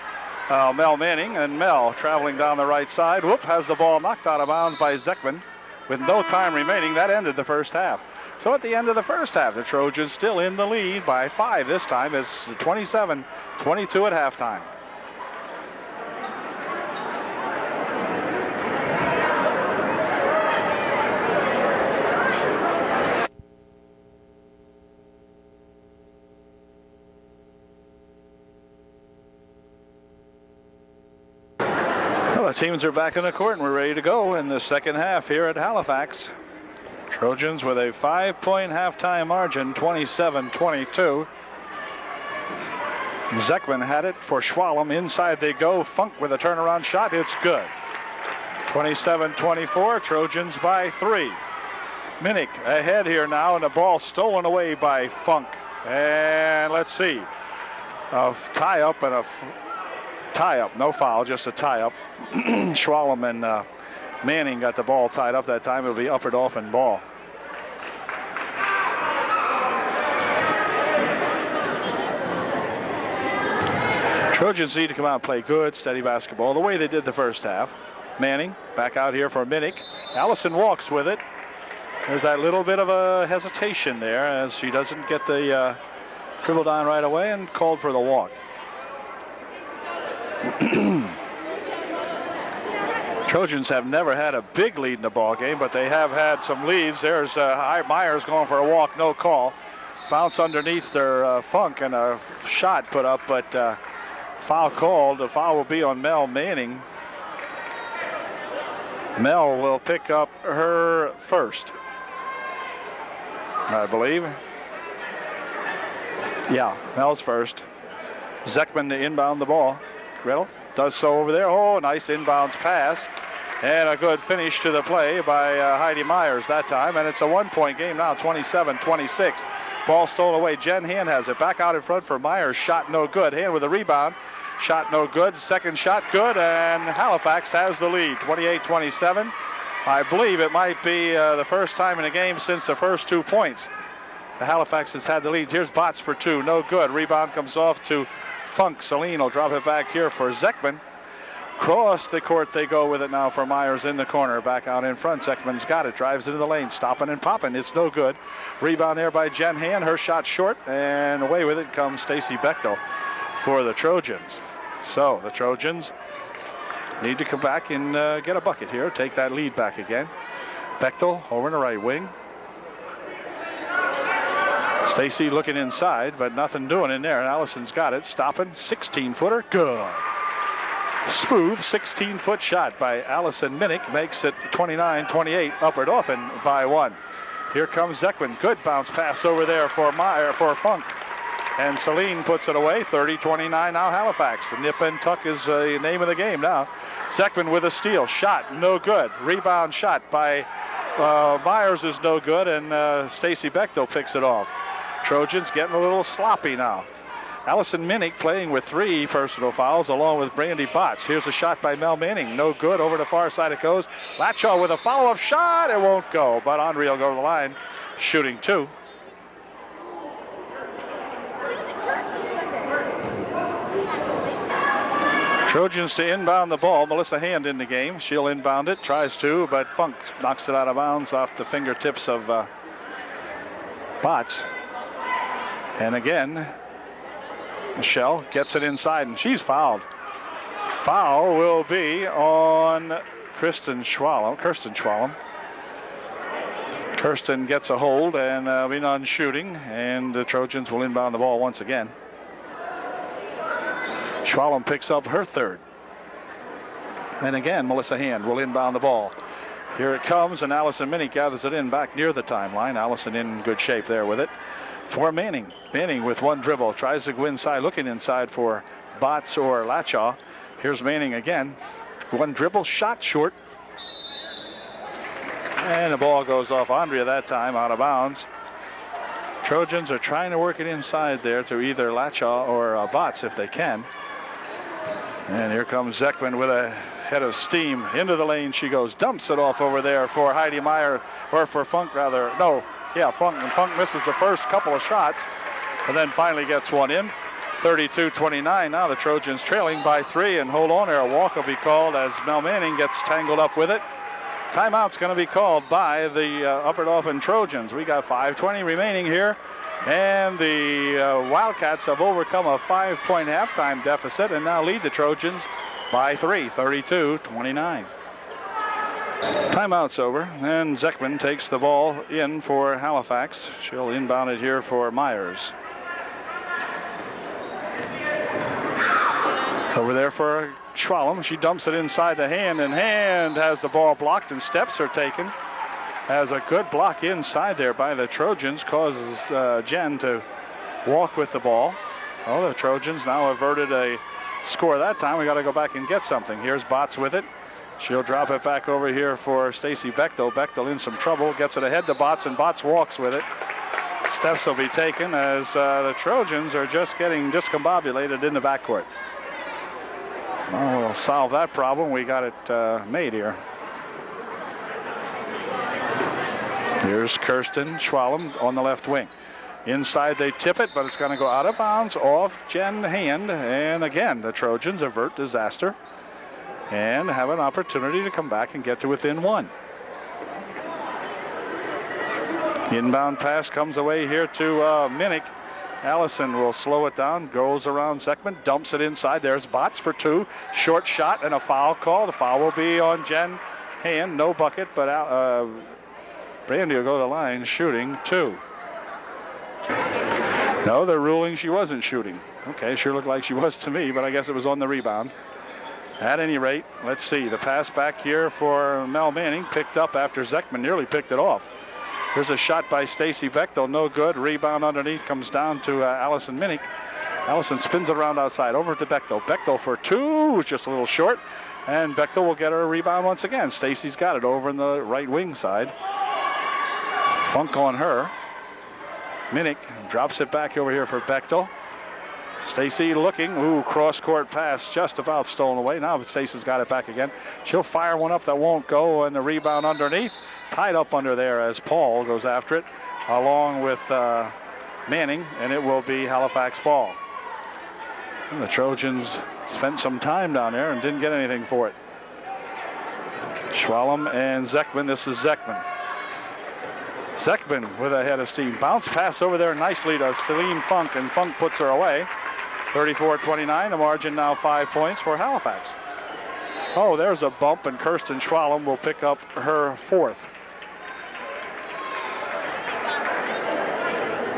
Mel Manning. And Mel traveling down the right side. Whoop, has the ball knocked out of bounds by Zekman with no time remaining. That ended the first half. So at the end of the first half, the Trojans still in the lead by 5 this time. It's 27-22 at halftime. The teams are back in the court and we're ready to go in the second half here at Halifax. Trojans with a 5-point halftime margin, 27-22. Zekman had it for Schwalm. Inside they go. Funk with a turnaround shot. It's good. 27-24. Trojans by 3. Minnick ahead here now, and the ball stolen away by Funk. And let's see. A tie-up and a tie-up. No foul, just a tie-up. Schwalm and Manning got the ball tied up that time. It'll be Upper Dauphin ball. Trojans need to come out and play good, steady basketball, the way they did the first half. Manning back out here for Minnick. Allison walks with it. There's that little bit of a hesitation there as she doesn't get the dribble down right away and called for the walk. Trojans have never had a big lead in the ball game, but they have had some leads. There's Myers going for a walk, no call. Bounce underneath their Funk and a shot put up, but foul called. The foul will be on Mel Manning. Mel will pick up her first, I believe. Yeah, Mel's first. Zekman to inbound the ball. Riddle does so over there. Oh, nice inbounds pass. And a good finish to the play by Heidi Myers that time. And it's a 1-point game now, 27-26. Ball stolen away. Jen Hand has it. Back out in front for Myers. Shot no good. Hand with a rebound. Shot no good. Second shot good. And Halifax has the lead, 28-27. I believe it might be the first time in a game since the first 2 points. The Halifax has had the lead. Here's Botts for 2. No good. Rebound comes off to Funk. Celine will drop it back here for Zekman. Cross the court they go with it now for Myers in the corner. Back out in front. Zekman's got it. Drives into the lane. Stopping and popping. It's no good. Rebound there by Jen Hand. Her shot short. And away with it comes Stacy Bechtel for the Trojans. So the Trojans need to come back and get a bucket here. Take that lead back again. Bechtel over in the right wing. Stacy looking inside, but nothing doing in there. And Allison's got it. Stopping. 16-footer. Good. Smooth 16-foot shot by Allison Minnick makes it 29-28. Upper Dauphin by 1. Here comes Zekman. Good bounce pass over there for Funk. And Celine puts it away. 30-29 now Halifax. The nip and tuck is the name of the game now. Zekman with a steal. Shot no good. Rebound shot by Myers is no good. And Stacy Bechtel picks it off. Trojans getting a little sloppy now. Allison Minnick playing with 3 personal fouls along with Brandy Botts. Here's a shot by Mel Manning. No good. Over the far side it goes. Lachow with a follow-up shot. It won't go. But Andre will go to the line shooting 2. Trojans to inbound the ball. Melissa Hand in the game. She'll inbound it. Tries to, but Funk knocks it out of bounds off the fingertips of Botts. And again, Michelle gets it inside, and she's fouled. Foul will be on Kirsten Schwalm. Kirsten gets a hold, and be none shooting, and the Trojans will inbound the ball once again. Schwalm picks up her third. And again, Melissa Hand will inbound the ball. Here it comes, and Allison Minnie gathers it in back near the timeline. Allison in good shape there with it. For Manning. Manning with one dribble. Tries to go inside, looking inside for Botts or Lachaw. Here's Manning again. One dribble, shot short. And the ball goes off Andrea that time, out of bounds. Trojans are trying to work it inside there to either Lachaw or Botts if they can. And here comes Zekman with a head of steam. Into the lane she goes. Dumps it off over there for Heidi Meyer, or for Funk rather. No, yeah, Funk. And Funk misses the first couple of shots and then finally gets one in. 32-29. Now the Trojans trailing by 3, and hold on there. A walk will be called as Mel Manning gets tangled up with it. Timeout's going to be called by the Upper Dauphin Trojans. We got 5:20 remaining here, and the Wildcats have overcome a 5-point halftime deficit and now lead the Trojans by 3, 32-29. Timeout's over, and Zekman takes the ball in for Halifax. She'll inbound it here for Myers. Over there for Schwalm. She dumps it inside to Hand, and Hand has the ball blocked, and steps are taken. Has a good block inside there by the Trojans, causes Jen to walk with the ball. So the Trojans now averted a score that time. We got to go back and get something. Here's Botts with it. She'll drop it back over here for Stacy Bechtel. Bechtel in some trouble, gets it ahead to Botts, and Botts walks with it. Steps will be taken as the Trojans are just getting discombobulated in the backcourt. Well, we'll solve that problem. We got it made here. Here's Kirsten Schwalm on the left wing. Inside they tip it, but it's going to go out of bounds off Jen Hand. And again, the Trojans avert disaster and have an opportunity to come back and get to within 1. Inbound pass comes away here to Minnick. Allison will slow it down, goes around Zekman, dumps it inside. There's Botts for 2. Short shot and a foul call. The foul will be on Jen Hand. No bucket, but Brandy will go to the line shooting 2. No, they're ruling she wasn't shooting. Okay, sure looked like she was to me, but I guess it was on the rebound. At any rate, let's see. The pass back here for Mel Manning, picked up after Zekman nearly picked it off. Here's a shot by Stacy Bechtel, no good. Rebound underneath comes down to Allison Minnick. Allison spins it around outside, over to Bechtel. Bechtel for 2, just a little short. And Bechtel will get her a rebound once again. Stacy's got it over in the right wing side. Funk on her. Minnick drops it back over here for Bechtel. Stacy looking, cross-court pass just about stolen away. Now Stacy's got it back again. She'll fire one up that won't go, and the rebound underneath. Tied up under there as Paul goes after it, along with Manning, and it will be Halifax ball. And the Trojans spent some time down there and didn't get anything for it. Schwalm and Zekman. This is Zekman. Zekman with a head of steam. Bounce pass over there nicely to Celine Funk, and Funk puts her away. 34-29, the margin now 5 points for Halifax. Oh, there's a bump, and Kirsten Schwalm will pick up her 4th.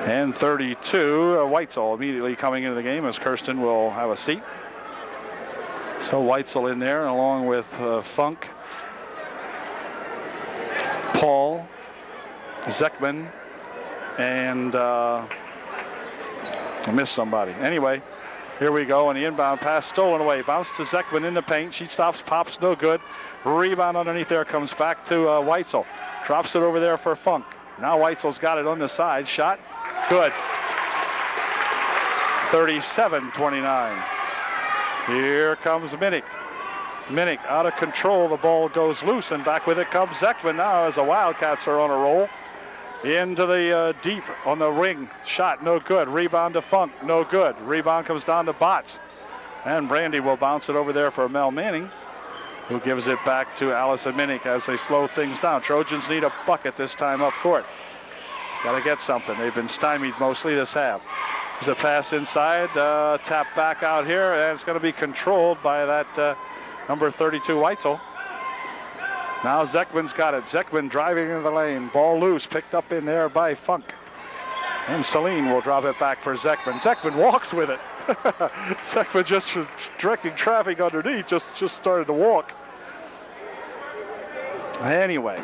And 32, Weitzel immediately coming into the game as Kirsten will have a seat. So Weitzel in there along with Funk, Paul, Zekman, and I missed somebody. Anyway, here we go, and the inbound pass stolen away. Bounce to Zekman in the paint. She stops, pops, no good. Rebound underneath there, comes back to Weitzel. Drops it over there for Funk. Now Weitzel's got it on the side. Shot, good. 37-29. Here comes Minnick. Minnick out of control. The ball goes loose, and back with it comes Zekman now as the Wildcats are on a roll. Into the deep on the ring. Shot, no good. Rebound to Funk, no good. Rebound comes down to Botts. And Brandy will bounce it over there for Mel Manning, who gives it back to Allison Minnick as they slow things down. Trojans need a bucket this time up court. Got to get something. They've been stymied mostly this half. There's a pass inside, tap back out here, and it's going to be controlled by that number 32 Weitzel. Now Zekman's got it. Zekman driving into the lane. Ball loose, picked up in there by Funk. And Celine will drop it back for Zekman. Zekman walks with it. Zekman just directing traffic underneath, just started to walk. Anyway.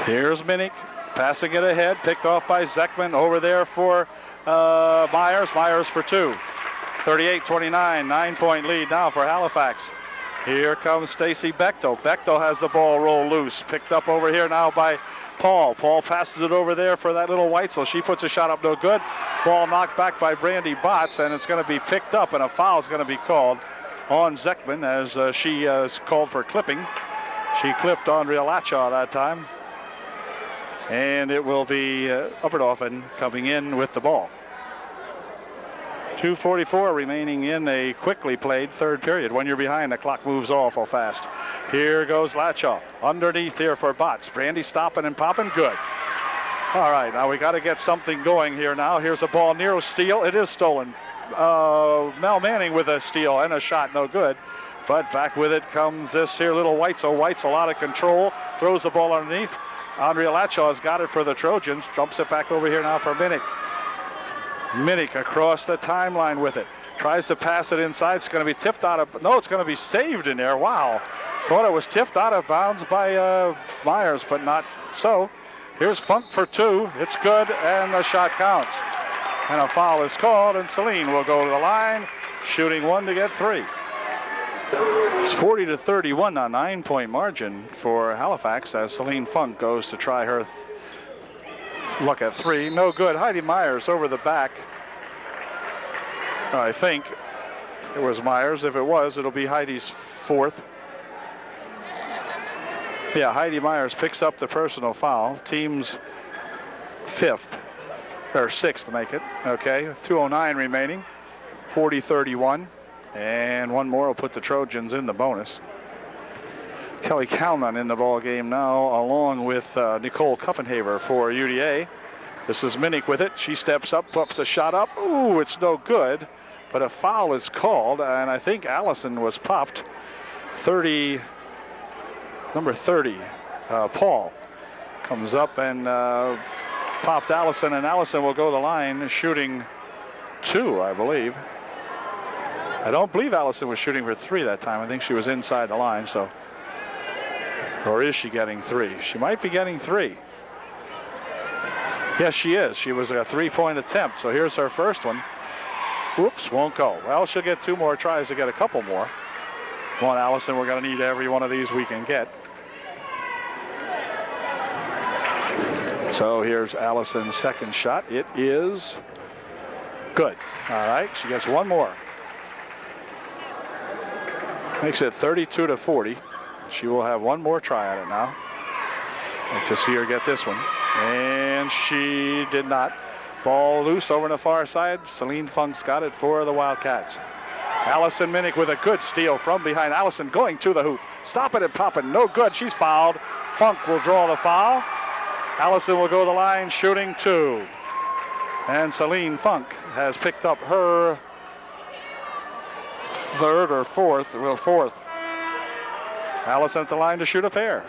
Here's Minnick passing it ahead, picked off by Zekman over there for Myers. Myers for two. 38-29, 9-point lead now for Halifax. Here comes Stacy Bechtel. Bechtel has the ball roll loose. Picked up over here now by Paul. Paul passes it over there for that little Weitzel. She puts a shot up, no good. Ball knocked back by Brandy Botts, and it's going to be picked up, and a foul is going to be called on Zekman as she is called for clipping. She clipped Andrea Lachaw that time. And it will be Upperdoffen coming in with the ball. 2:44 remaining in a quickly played third period. When you're behind, the clock moves awful fast. Here goes Lachaw. Underneath here for Botts. Brandy stopping and popping. Good. All right, now we got to get something going here now. Here's a ball near a steal. It is stolen. Mel Manning with a steal and a shot. No good. But back with it comes this here little Weitzel. Weitzel out of control. Throws the ball underneath. Andrea Lachaw has got it for the Trojans. Jumps it back over here now for Minnick. Minnick across the timeline with it. Tries to pass it inside. It's going to be tipped out of... No, it's going to be saved in there. Wow. Thought it was tipped out of bounds by Myers, but not so. Here's Funk for two. It's good, and the shot counts. And a foul is called, and Celine will go to the line, shooting one to get three. It's 40-31 now, 9-point margin for Halifax as Celine Funk goes to try her look at three. No good. Heidi Myers over the back. I think it was Myers. If it was, it'll be Heidi's fourth. Yeah, Heidi Myers picks up the personal foul. Team's fifth, or sixth to make it. Okay, 2:09 remaining, 40-31. And one more will put the Trojans in the bonus. Kelly Calnon in the ball game now, along with Nicole Kuppenhaver for UDA. This is Minnick with it. She steps up, puts a shot up. Ooh, it's no good. But a foul is called, and I think Allison was popped. Number 30, Paul, comes up and popped Allison, and Allison will go to the line shooting two, I believe. I don't believe Allison was shooting for three that time. I think she was inside the line, so. Or is she getting three? She might be getting three. Yes, she is. She was a three-point attempt, so here's her first one. Whoops, won't go. Well, she'll get two more tries to get a couple more. Come on, Allison, we're going to need every one of these we can get. So here's Allison's second shot. It is good. All right, she gets one more. Makes it 32-40. She will have one more try at it now. Like to see her get this one. And she did not. Ball loose over on the far side. Celine Funk's got it for the Wildcats. Allison Minnick with a good steal from behind. Allison going to the hoop. Stopping and popping. No good. She's fouled. Funk will draw the foul. Allison will go to the line shooting two. And Celine Funk has picked up her third or fourth. Well, fourth. Allison at the line to shoot a pair.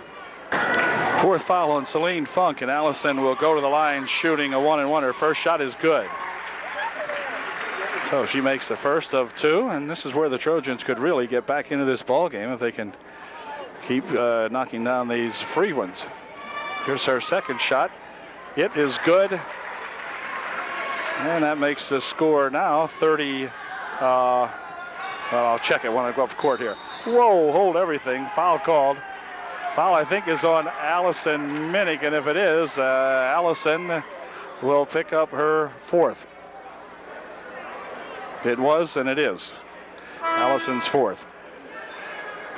Fourth foul on Celine Funk, and Allison will go to the line shooting a 1-and-1. Her first shot is good. So she makes the first of two, and this is where the Trojans could really get back into this ball game if they can keep knocking down these free ones. Here's her second shot. It is good. And that makes the score now 30. Well, I'll check it when I go up court here. Whoa, hold everything. Foul called. Foul, I think, is on Allison Minnick, and if it is, Allison will pick up her fourth. It was, and it is. Allison's fourth.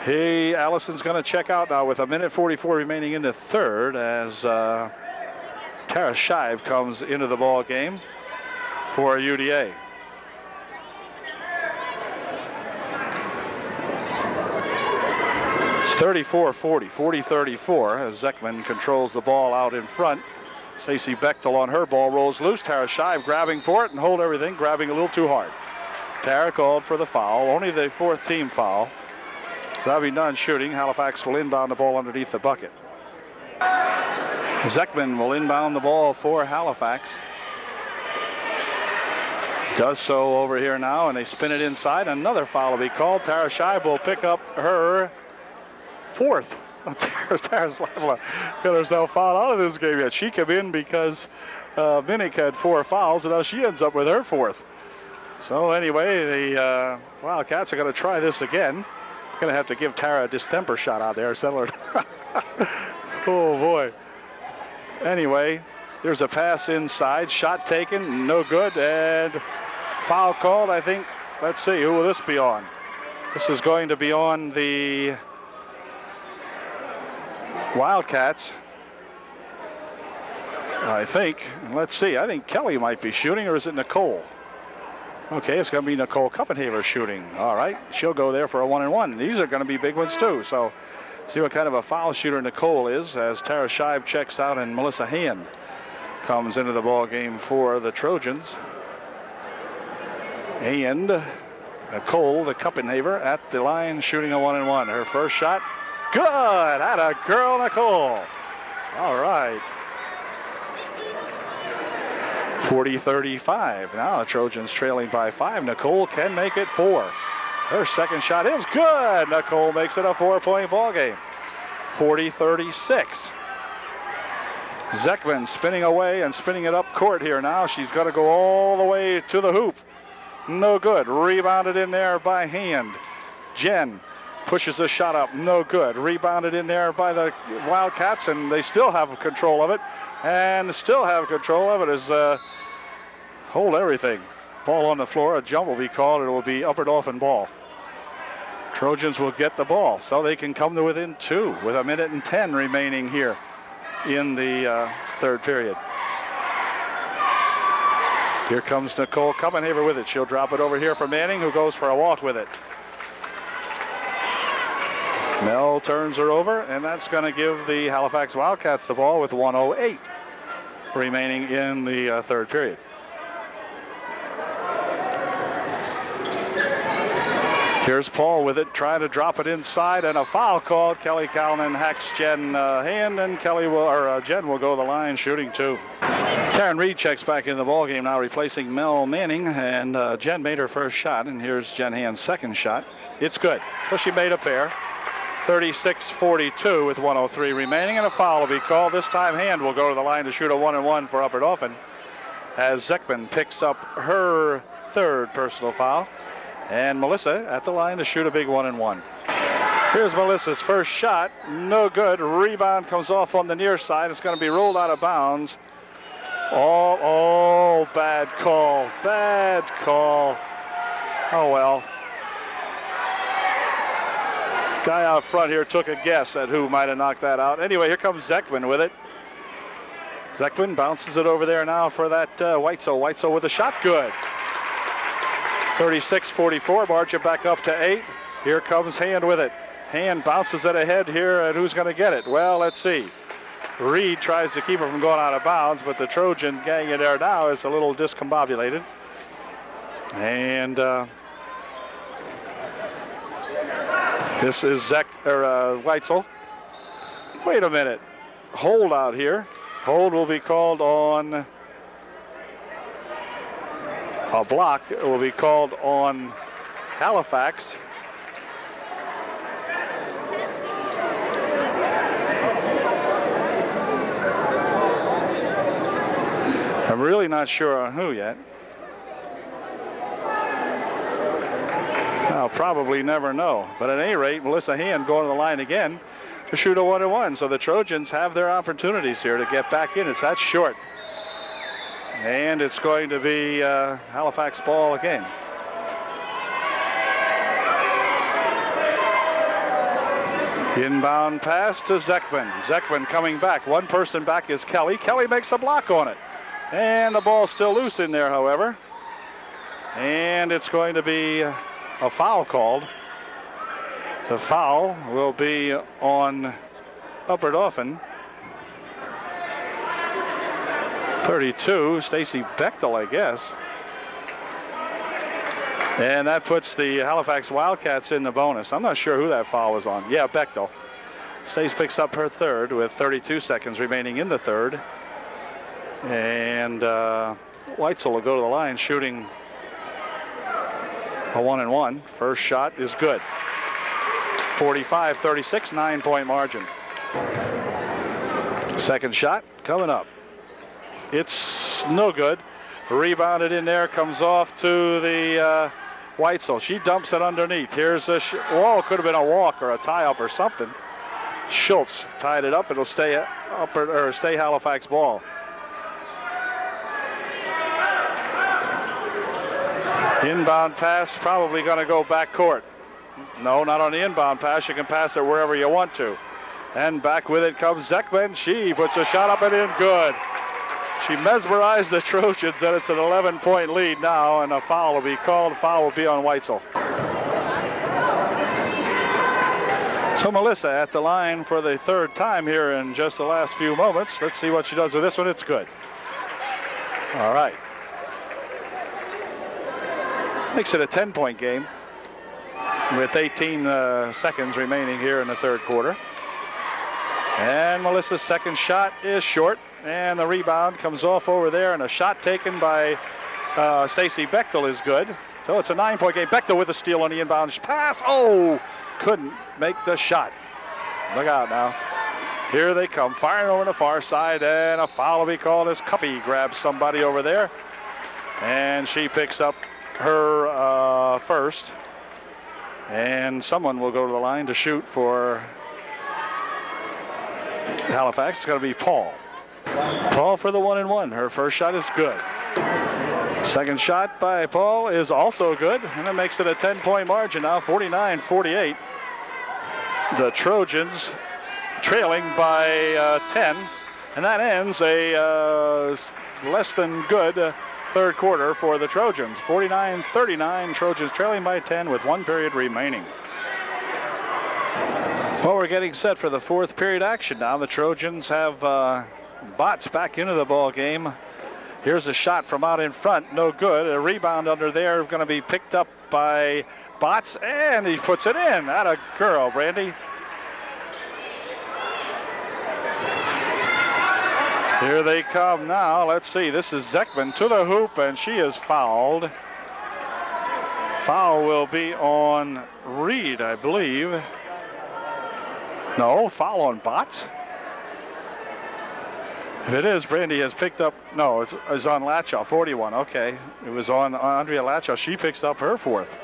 Hey, Allison's going to check out now with 1:44 remaining in the third as Tara Shive comes into the ball game for UDA. It's 34-40, 40-34 as Zekman controls the ball out in front. Stacey Bechtel on her ball rolls loose. Tara Shive grabbing for it and hold everything, grabbing a little too hard. Tara called for the foul, only the fourth team foul. That'll be none shooting. Halifax will inbound the ball underneath the bucket. Zekman will inbound the ball for Halifax. Does so over here now, and they spin it inside. Another foul will be called. Tara Scheib will pick up her fourth. Tara Slavla got herself fouled out of this game yet. She came in because Minnick had 4 fouls, and now she ends up with her fourth. So anyway, the Wildcats are going to try this again. Going to have to give Tara a distemper shot out there, settle her. Oh boy. Anyway, there's a pass inside, shot taken, no good, and foul called, I think. Let's see, who will this be on? This is going to be on the Wildcats, I think. Let's see, I think Kelly might be shooting, or is it Nicole? Okay, it's going to be Nicole Kuppenhaver shooting. All right, she'll go there for a 1-and-1. These are going to be big ones too, so see what kind of a foul shooter Nicole is as Tara Scheib checks out and Melissa Hand comes into the ball game for the Trojans. And Nicole, the Kuppenhaver, at the line shooting a 1-and-1. Her first shot, good! Atta girl, Nicole. All right. 40-35. Now the Trojans trailing by 5. Nicole can make it 4. Her second shot is good. Nicole makes it a 4-point ball game. 40-36. Zekman spinning away and spinning it up court here now. She's got to go all the way to the hoop. No good. Rebounded in there by Hand. Jen pushes the shot up. No good. Rebounded in there by the Wildcats, and they still have control of it. And still have control of it as hold everything. Ball on the floor. A jump will be called. It will be Upper Dauphin ball. Trojans will get the ball, so they can come to within 2 with 1:10 remaining here in the third period. Here comes Nicole Kuppenhaver with it. She'll drop it over here for Manning, who goes for a walk with it. Mel turns her over, and that's going to give the Halifax Wildcats the ball with 1:08 remaining in the third period. Here's Paul with it, trying to drop it inside, and a foul called. Kelly Calnon hacks Jen Hand, and Jen will go to the line shooting 2. Taryn Reed checks back in the ballgame now, replacing Mel Manning, and Jen made her first shot, and here's Jen Hand's second shot. It's good. So she made a pair. 36-42 with 1:03 remaining, and a foul will be called. This time Hand will go to the line to shoot a 1-and-1 for Upper Dauphin as Zekman picks up her third personal foul. And Melissa at the line to shoot a big 1-and-1. Here's Melissa's first shot. No good. Rebound comes off on the near side. It's going to be rolled out of bounds. Oh, bad call. Bad call. Oh, well. Guy out front here took a guess at who might have knocked that out. Anyway, here comes Zekman with it. Zekman bounces it over there now for that Weitzel. Weitzel with a shot. Good. 36-44, march it back up to 8. Here comes Hand with it. Hand bounces it ahead here, and who's going to get it? Well, let's see. Reed tries to keep her from going out of bounds, but the Trojan gang in there now is a little discombobulated. And this is Weitzel. Wait a minute. Hold out here. Hold will be called on a block. It will be called on Halifax. I'm really not sure on who yet. I'll probably never know. But at any rate, Melissa Hand going to the line again to shoot a 1-and-1. So the Trojans have their opportunities here to get back in. That's short. And it's going to be Halifax ball again. Inbound pass to Zekman. Zekman coming back. One person back is Kelly. Kelly makes a block on it. And the ball's still loose in there, however. And it's going to be a foul called. The foul will be on Upper Dauphin. 32, Stacy Bechtel, I guess. And that puts the Halifax Wildcats in the bonus. I'm not sure who that foul was on. Yeah, Bechtel. Stace picks up her third with 32 seconds remaining in the third. And Weitzel will go to the line shooting a 1-and-1. First shot is good. 45-36, 9-point margin. Second shot coming up. It's no good. Rebounded in there, comes off to the Weitzel. She dumps it underneath. Here's a could have been a walk or a tie-up or something. Schultz tied it up. It'll stay stay Halifax ball. Inbound pass, probably going to go back court. No, not on the inbound pass. You can pass it wherever you want to. And back with it comes Zekman. She puts a shot up and in. Good. She mesmerized the Trojans, and it's an 11-point lead now, and a foul will be called. Foul will be on Weitzel. So Melissa at the line for the third time here in just the last few moments. Let's see what she does with this one. It's good. All right. Makes it a 10-point game with 18 seconds remaining here in the third quarter. And Melissa's second shot is short, and the rebound comes off over there, and a shot taken by Stacey Bechtel is good. So it's a 9-point game. Bechtel with a steal on the inbound pass. Oh, couldn't make the shot. Look out now. Here they come, firing over the far side, and a foul will be called as Cuffey grabs somebody over there. And she picks up her first. And someone will go to the line to shoot for Halifax. It's going to be Paul. Paul for the 1-and-1. Her first shot is good. Second shot by Paul is also good, and that makes it a 10-point margin now, 49-48. The Trojans trailing by 10, and that ends a less than good third quarter for the Trojans. 49-39, Trojans trailing by 10 with 1 period remaining. Well, we're getting set for the fourth period action now. The Trojans have Botts back into the ball game. Here's a shot from out in front, no good. A rebound under there going to be picked up by Botts, and he puts it in. Atta girl, Brandy. Here they come now. Let's see. This is Zekman to the hoop, and she is fouled. Foul will be on Reed, I believe. No, foul on Botts. If it is, Brandy has picked up. No, it's on Latchaw, 41. Okay, it was on Andrea Latchaw. She picks up her fourth.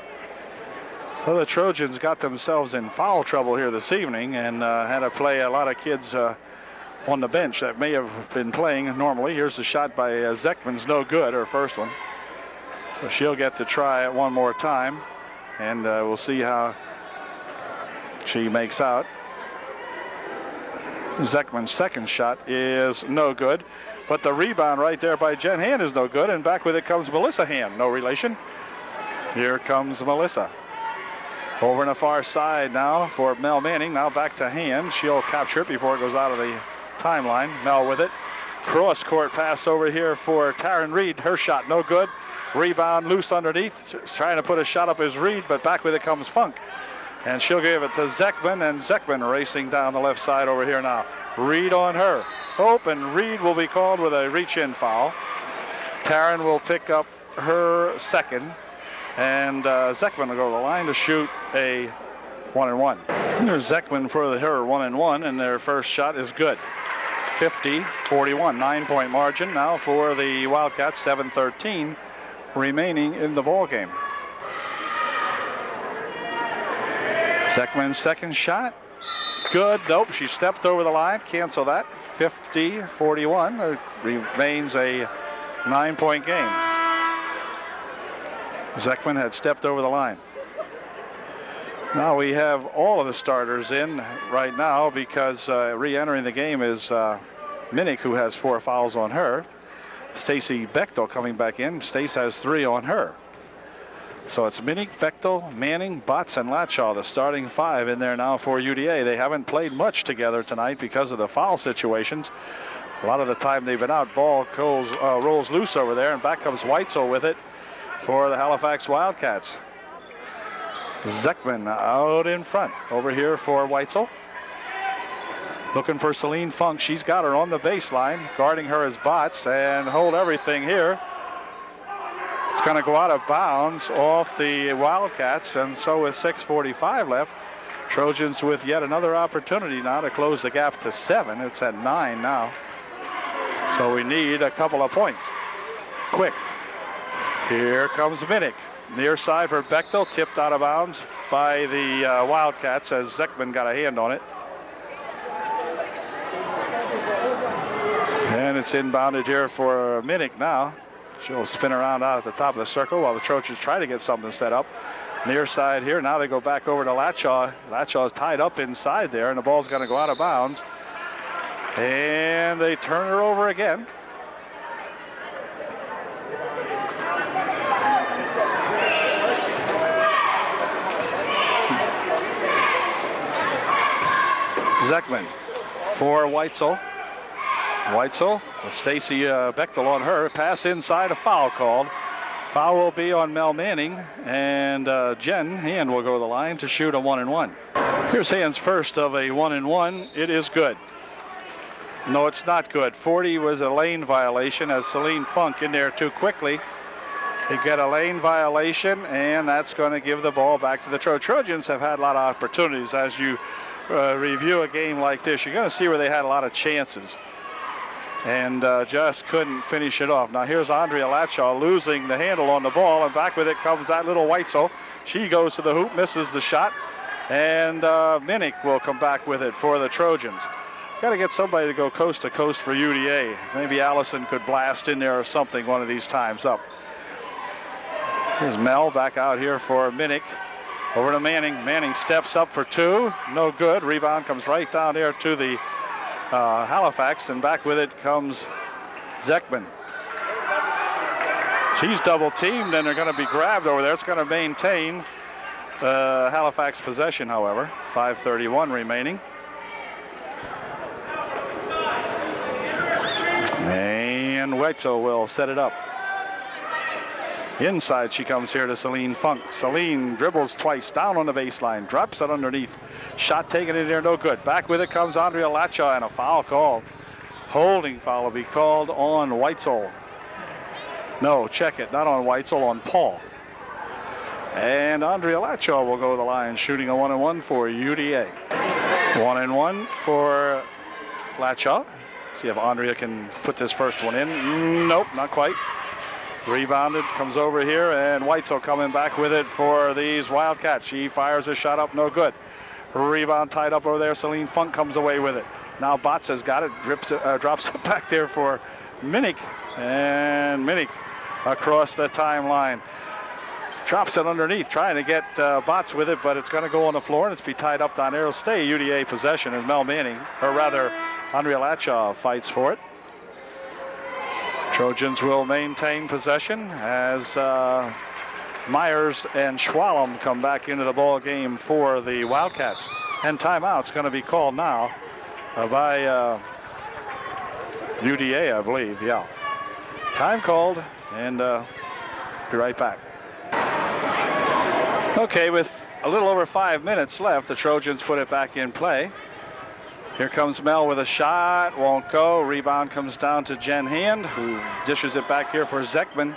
So the Trojans got themselves in foul trouble here this evening, and had to play a lot of kids on the bench that may have been playing normally. Here's the shot by Zekman's no good, her first one. So she'll get to try it one more time, and we'll see how she makes out. Zekman's second shot is no good, but the rebound right there by Jen Hand is no good, and back with it comes Melissa Hand, no relation. Here comes Melissa. Over on the far side now for Mel Manning, now back to Hand. She'll capture it before it goes out of the timeline. Mel with it. Cross court pass over here for Taryn Reed. Her shot no good. Rebound loose underneath. Trying to put a shot up is Reed, but back with it comes Funk. And she'll give it to Zekman, and Zekman racing down the left side over here now. Reed on her. And Reed will be called with a reach-in foul. Taryn will pick up her second, and Zekman will go to the line to shoot a 1-and-1. There's Zekman for her 1-and-1, and their first shot is good. 50-41, 9-point margin now for the Wildcats, 7:13 remaining in the ball game. Zekman's second shot, good. Nope, she stepped over the line. Cancel that. 50-41. It remains a 9-point game. Zekman had stepped over the line. Now we have all of the starters in right now because re-entering the game is Minnick, who has 4 fouls on her. Stacey Bechtel coming back in. Stace has 3 on her. So it's Minnick, Bechtel, Manning, Botts, and Latchaw, the starting 5 in there now for UDA. They haven't played much together tonight because of the foul situations. A lot of the time they've been out. Ball rolls loose over there, and back comes Weitzel with it for the Halifax Wildcats. Zekman out in front over here for Weitzel. Looking for Celine Funk. She's got her on the baseline. Guarding her is Botts, and hold everything here. It's going to go out of bounds off the Wildcats, and so with 6:45 left, Trojans with yet another opportunity now to close the gap to 7. It's at 9 now. So we need a couple of points. Quick. Here comes Minnick. Near side for Bechtel, tipped out of bounds by the Wildcats as Zekman got a hand on it. And it's inbounded here for Minnick now. She'll spin around out at the top of the circle while the Trojans try to get something set up. Near side here. Now they go back over to Latshaw. Latshaw is tied up inside there, and the ball's going to go out of bounds. And they turn her over again. Zekman for Weitzel. Weitzel with Stacy Bechtel on her. Pass inside, a foul called. Foul will be on Mel Manning, and Jen Hand will go to the line to shoot a 1-and-1. Here's Hand's first of a 1-and-1. It is good. No, it's not good. 40 was a lane violation as Celine Funk in there too quickly. They get a lane violation, and that's going to give the ball back to the Trojans. Have had a lot of opportunities. As you review a game like this, you're going to see where they had a lot of chances and just couldn't finish it off. Now here's Andrea Latshaw losing the handle on the ball, and back with it comes that little Weitzel. She goes to the hoop, misses the shot, and Minnick will come back with it for the Trojans. Got to get somebody to go coast to coast for UDA. Maybe Allison could blast in there or something one of these times up. Here's Mel back out here for Minnick. Over to Manning. Manning steps up for 2. No good. Rebound comes right down there to the Halifax, and back with it comes Zekman. She's double teamed, and they're going to be grabbed over there. It's going to maintain Halifax possession, however. 5:31 remaining. And Weitzel will set it up. Inside she comes here to Celine Funk. Celine dribbles twice down on the baseline, drops it underneath. Shot taken in there, no good. Back with it comes Andrea Latshaw, and a foul called. Holding foul will be called on Weitzel. No, check it, not on Weitzel, on Paul. And Andrea Latshaw will go to the line, shooting a 1-and-1 for UDA. 1-and-1 for Latshaw. See if Andrea can put this first one in. Nope, not quite. Rebounded, comes over here, and Weitzel coming back with it for these Wildcats. She fires a shot up, no good. Rebound tied up over there. Celine Funk comes away with it. Now Botts has got it, drops it back there for Minnick, and Minnick across the timeline. Drops it underneath, trying to get Botts with it, but it's going to go on the floor, and it's be tied up down there. It'll stay UDA possession as Mel Manning, or rather Andrea Latshaw, fights for it. Trojans will maintain possession as Myers and Schwalm come back into the ball game for the Wildcats. And timeout's going to be called now by UDA, I believe. Yeah. Time called, and be right back. Okay, with a little over 5 minutes left, the Trojans put it back in play. Here comes Mel with a shot, won't go. Rebound comes down to Jen Hand, who dishes it back here for Zekman.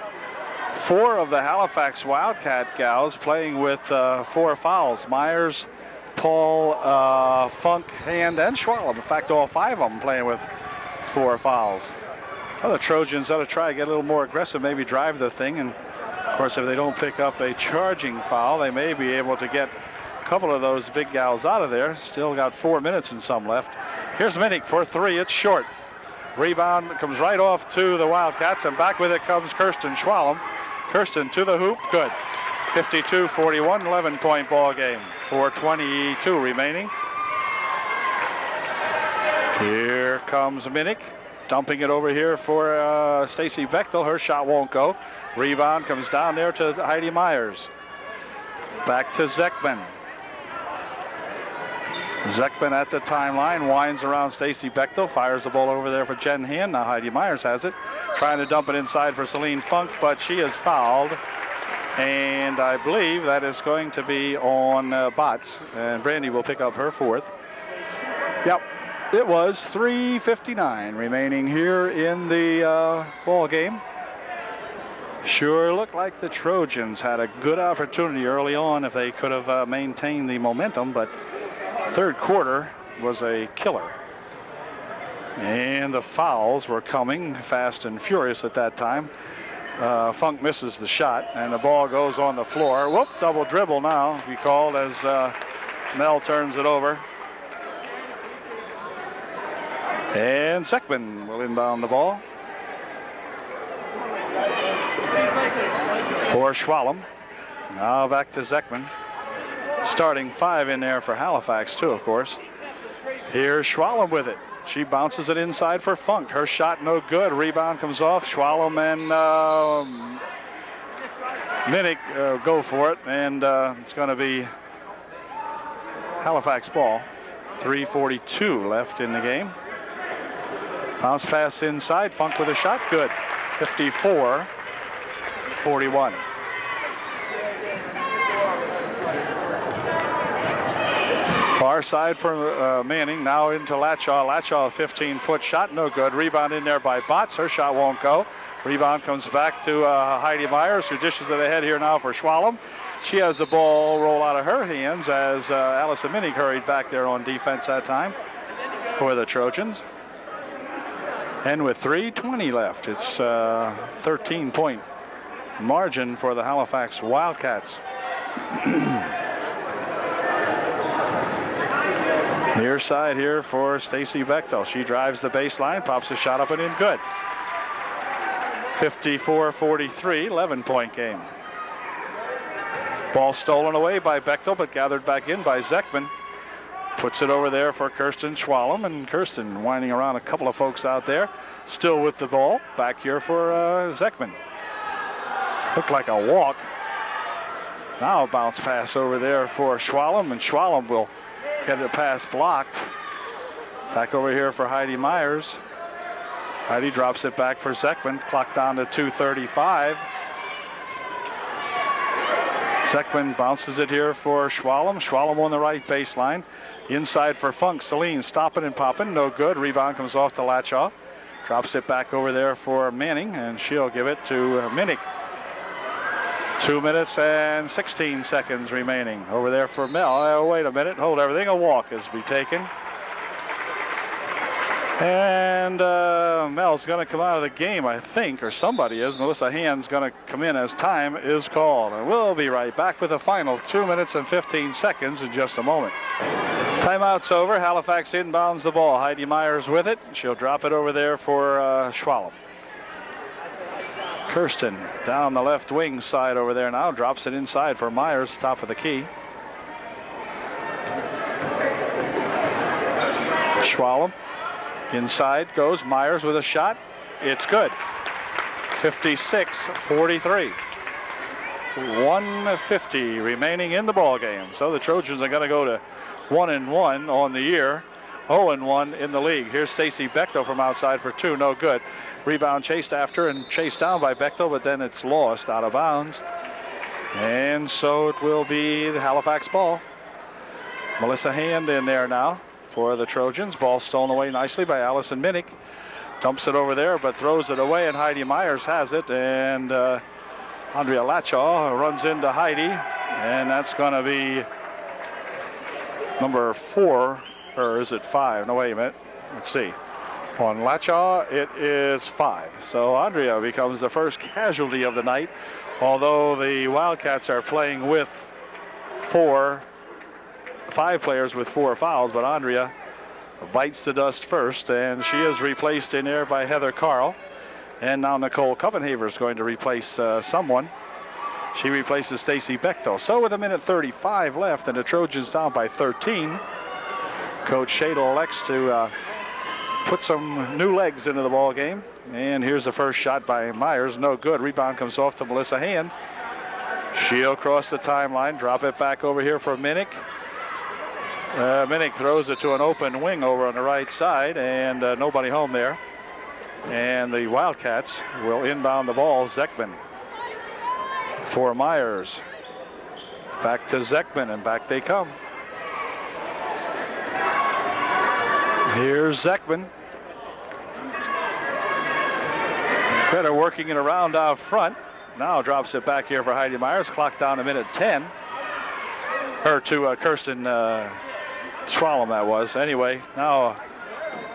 4 of the Halifax Wildcat gals playing with 4 fouls. Myers, Paul, Funk, Hand, and Schwalm. In fact, all 5 of them playing with 4 fouls. Well, the Trojans ought to try to get a little more aggressive, maybe drive the thing. And, of course, if they don't pick up a charging foul, they may be able to get couple of those big gals out of there. Still got 4 minutes and some left. Here's Minnick for 3. It's short. Rebound comes right off to the Wildcats, and back with it comes Kirsten Schwalm. Kirsten to the hoop. Good. 52-41, 11-point ball game. 4:22 remaining. Here comes Minnick, dumping it over here for Stacy Bechtel. Her shot won't go. Rebound comes down there to Heidi Myers. Back to Zekman. Zekman at the timeline, winds around Stacy Bechtel, fires the ball over there for Jen Hand. Now Heidi Myers has it, trying to dump it inside for Celine Funk, but she is fouled. And I believe that is going to be on Botts, and Brandy will pick up her 4th. Yep, It was 3:59 remaining here in the ball game. Sure looked like the Trojans had a good opportunity early on if they could have maintained the momentum, but third quarter was a killer. And the fouls were coming fast and furious at that time. Funk misses the shot, and the ball goes on the floor. Whoop, double dribble now, be called as Mel turns it over. And Zekman will inbound the ball for Schwalm. Now back to Zekman. Starting 5 in there for Halifax, too, of course. Here's Schwalm with it. She bounces it inside for Funk. Her shot no good. Rebound comes off. Schwalm and Minnick go for it, and it's going to be Halifax ball. 3:42 left in the game. Bounce pass inside. Funk with a shot. Good. 54-41. Far side for Manning. Now into Latshaw. Latshaw, a 15-foot shot. No good. Rebound in there by Botts. Her shot won't go. Rebound comes back to Heidi Myers, who dishes it ahead here now for Schwalm. She has the ball roll out of her hands as Allison Minnick hurried back there on defense that time for the Trojans. And with 3:20 left, it's 13-point margin for the Halifax Wildcats. Near side here for Stacy Bechtel. She drives the baseline, pops a shot up and in, good. 54-43, 11-point game. Ball stolen away by Bechtel, but gathered back in by Zekman. Puts it over there for Kirsten Schwalm, and Kirsten winding around a couple of folks out there. Still with the ball. Back here for Zekman. Looked like a walk. Now a bounce pass over there for Schwalm, and Schwalm will get a pass blocked. Back over here for Heidi Myers. Heidi drops it back for Zekman. Clock down to 2:35. Zekman bounces it here for Schwalm. Schwalm on the right baseline. Inside for Funk. Celine stopping and popping. No good. Rebound comes off to Latshaw. Drops it back over there for Manning, and she'll give it to Minnick. 2 minutes and 16 seconds remaining. Over there for Mel. Wait a minute. Hold everything. A walk is to be taken. And Mel's going to come out of the game, I think, or somebody is. Melissa Hand's going to come in as time is called. And we'll be right back with the final 2 minutes and 15 seconds in just a moment. Timeout's over. Halifax inbounds the ball. Heidi Myers with it. She'll drop it over there for Schwalm. Kirsten down the left wing side over there now. Drops it inside for Myers, top of the key. Schwalm. Inside goes Myers with a shot. It's good. 56-43. 1:50 remaining in the ball game. So the Trojans are going to go to 1-1 on the year, 0-1 in the league. Here's Stacey Bechtel from outside for 2. No good. Rebound chased after and chased down by Bechtel, but then it's lost out of bounds. And so it will be the Halifax ball. Melissa Hand in there now for the Trojans. Ball stolen away nicely by Allison Minnick. Dumps it over there, but throws it away, and Heidi Myers has it. And Andrea Latshaw runs into Heidi, and that's going to be number 4, or is it 5? No, wait a minute. Let's see. On Latshaw, it is 5. So Andrea becomes the first casualty of the night, although the Wildcats are playing with 5 players with 4 fouls, but Andrea bites the dust first, and she is replaced in there by Heather Carl. And now Nicole Copenhaver is going to replace someone. She replaces Stacey Bechtel. So with 1:35 left and the Trojans down by 13, Coach Shadle elects to put some new legs into the ball game. And here's the first shot by Myers. No good. Rebound comes off to Melissa Hand. She'll cross the timeline, drop it back over here for Minnick. Minnick throws it to an open wing over on the right side, and nobody home there. And the Wildcats will inbound the ball. Zekman for Myers. Back to Zekman, and back they come. Here's Zekman. Better working it around out front. Now drops it back here for Heidi Myers. Clock down to minute 10. Her to Kirsten Schwalm, that was. Anyway, now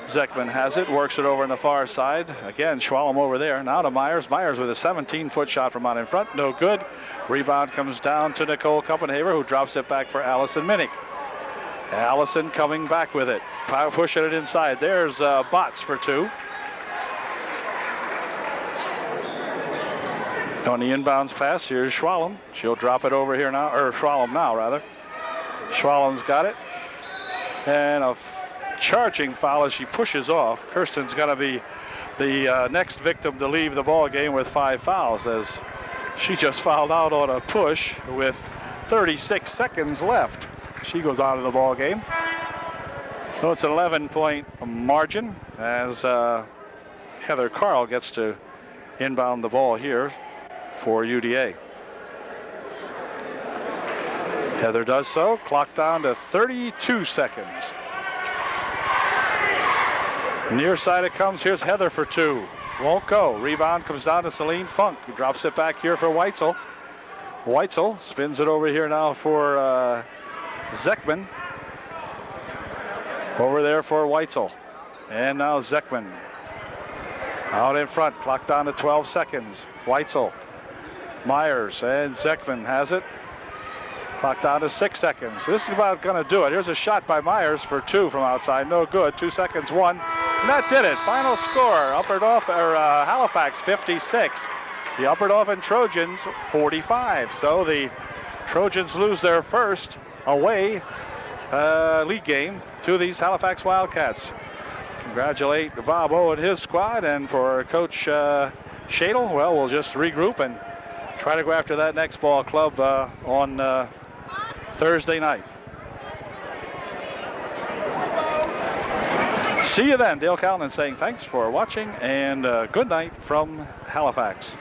Zekman has it, works it over on the far side. Again, Schwalm over there. Now to Myers. Myers with a 17-foot shot from out in front. No good. Rebound comes down to Nicole Kuppenhaver, who drops it back for Allison Minnick. Allison coming back with it. Pushing it inside. There's Botts for two. On the inbounds pass, here's Schwalm. She'll drop it over here now, or Schwalm now, rather. Schwalm's got it. And a charging foul as she pushes off. Kirsten's going to be the next victim to leave the ball game with 5 fouls, as she just fouled out on a push with 36 seconds left. She goes out of the ball game. So it's an 11-point margin as Heather Carl gets to inbound the ball here for UDA. Heather does so. Clock down to 32 seconds. Near side it comes. Here's Heather for two. Won't go. Rebound comes down to Celine Funk, who drops it back here for Weitzel. Weitzel spins it over here now for Zekman. Over there for Weitzel. And now Zekman. Out in front. Clock down to 12 seconds. Weitzel. Myers and Zekman has it. Clock down to 6 seconds. This is about going to do it. Here's a shot by Myers for two from outside. No good. 2 seconds, one. And that did it. Final score. Halifax 56. The Upper Dauphin Trojans 45. So the Trojans lose their first away league game to these Halifax Wildcats. Congratulate Bob O and his squad. And for Coach Shadle, well, we'll just regroup and try to go after that next ball club on Thursday night. See you then. Dale Calnon saying thanks for watching and good night from Halifax.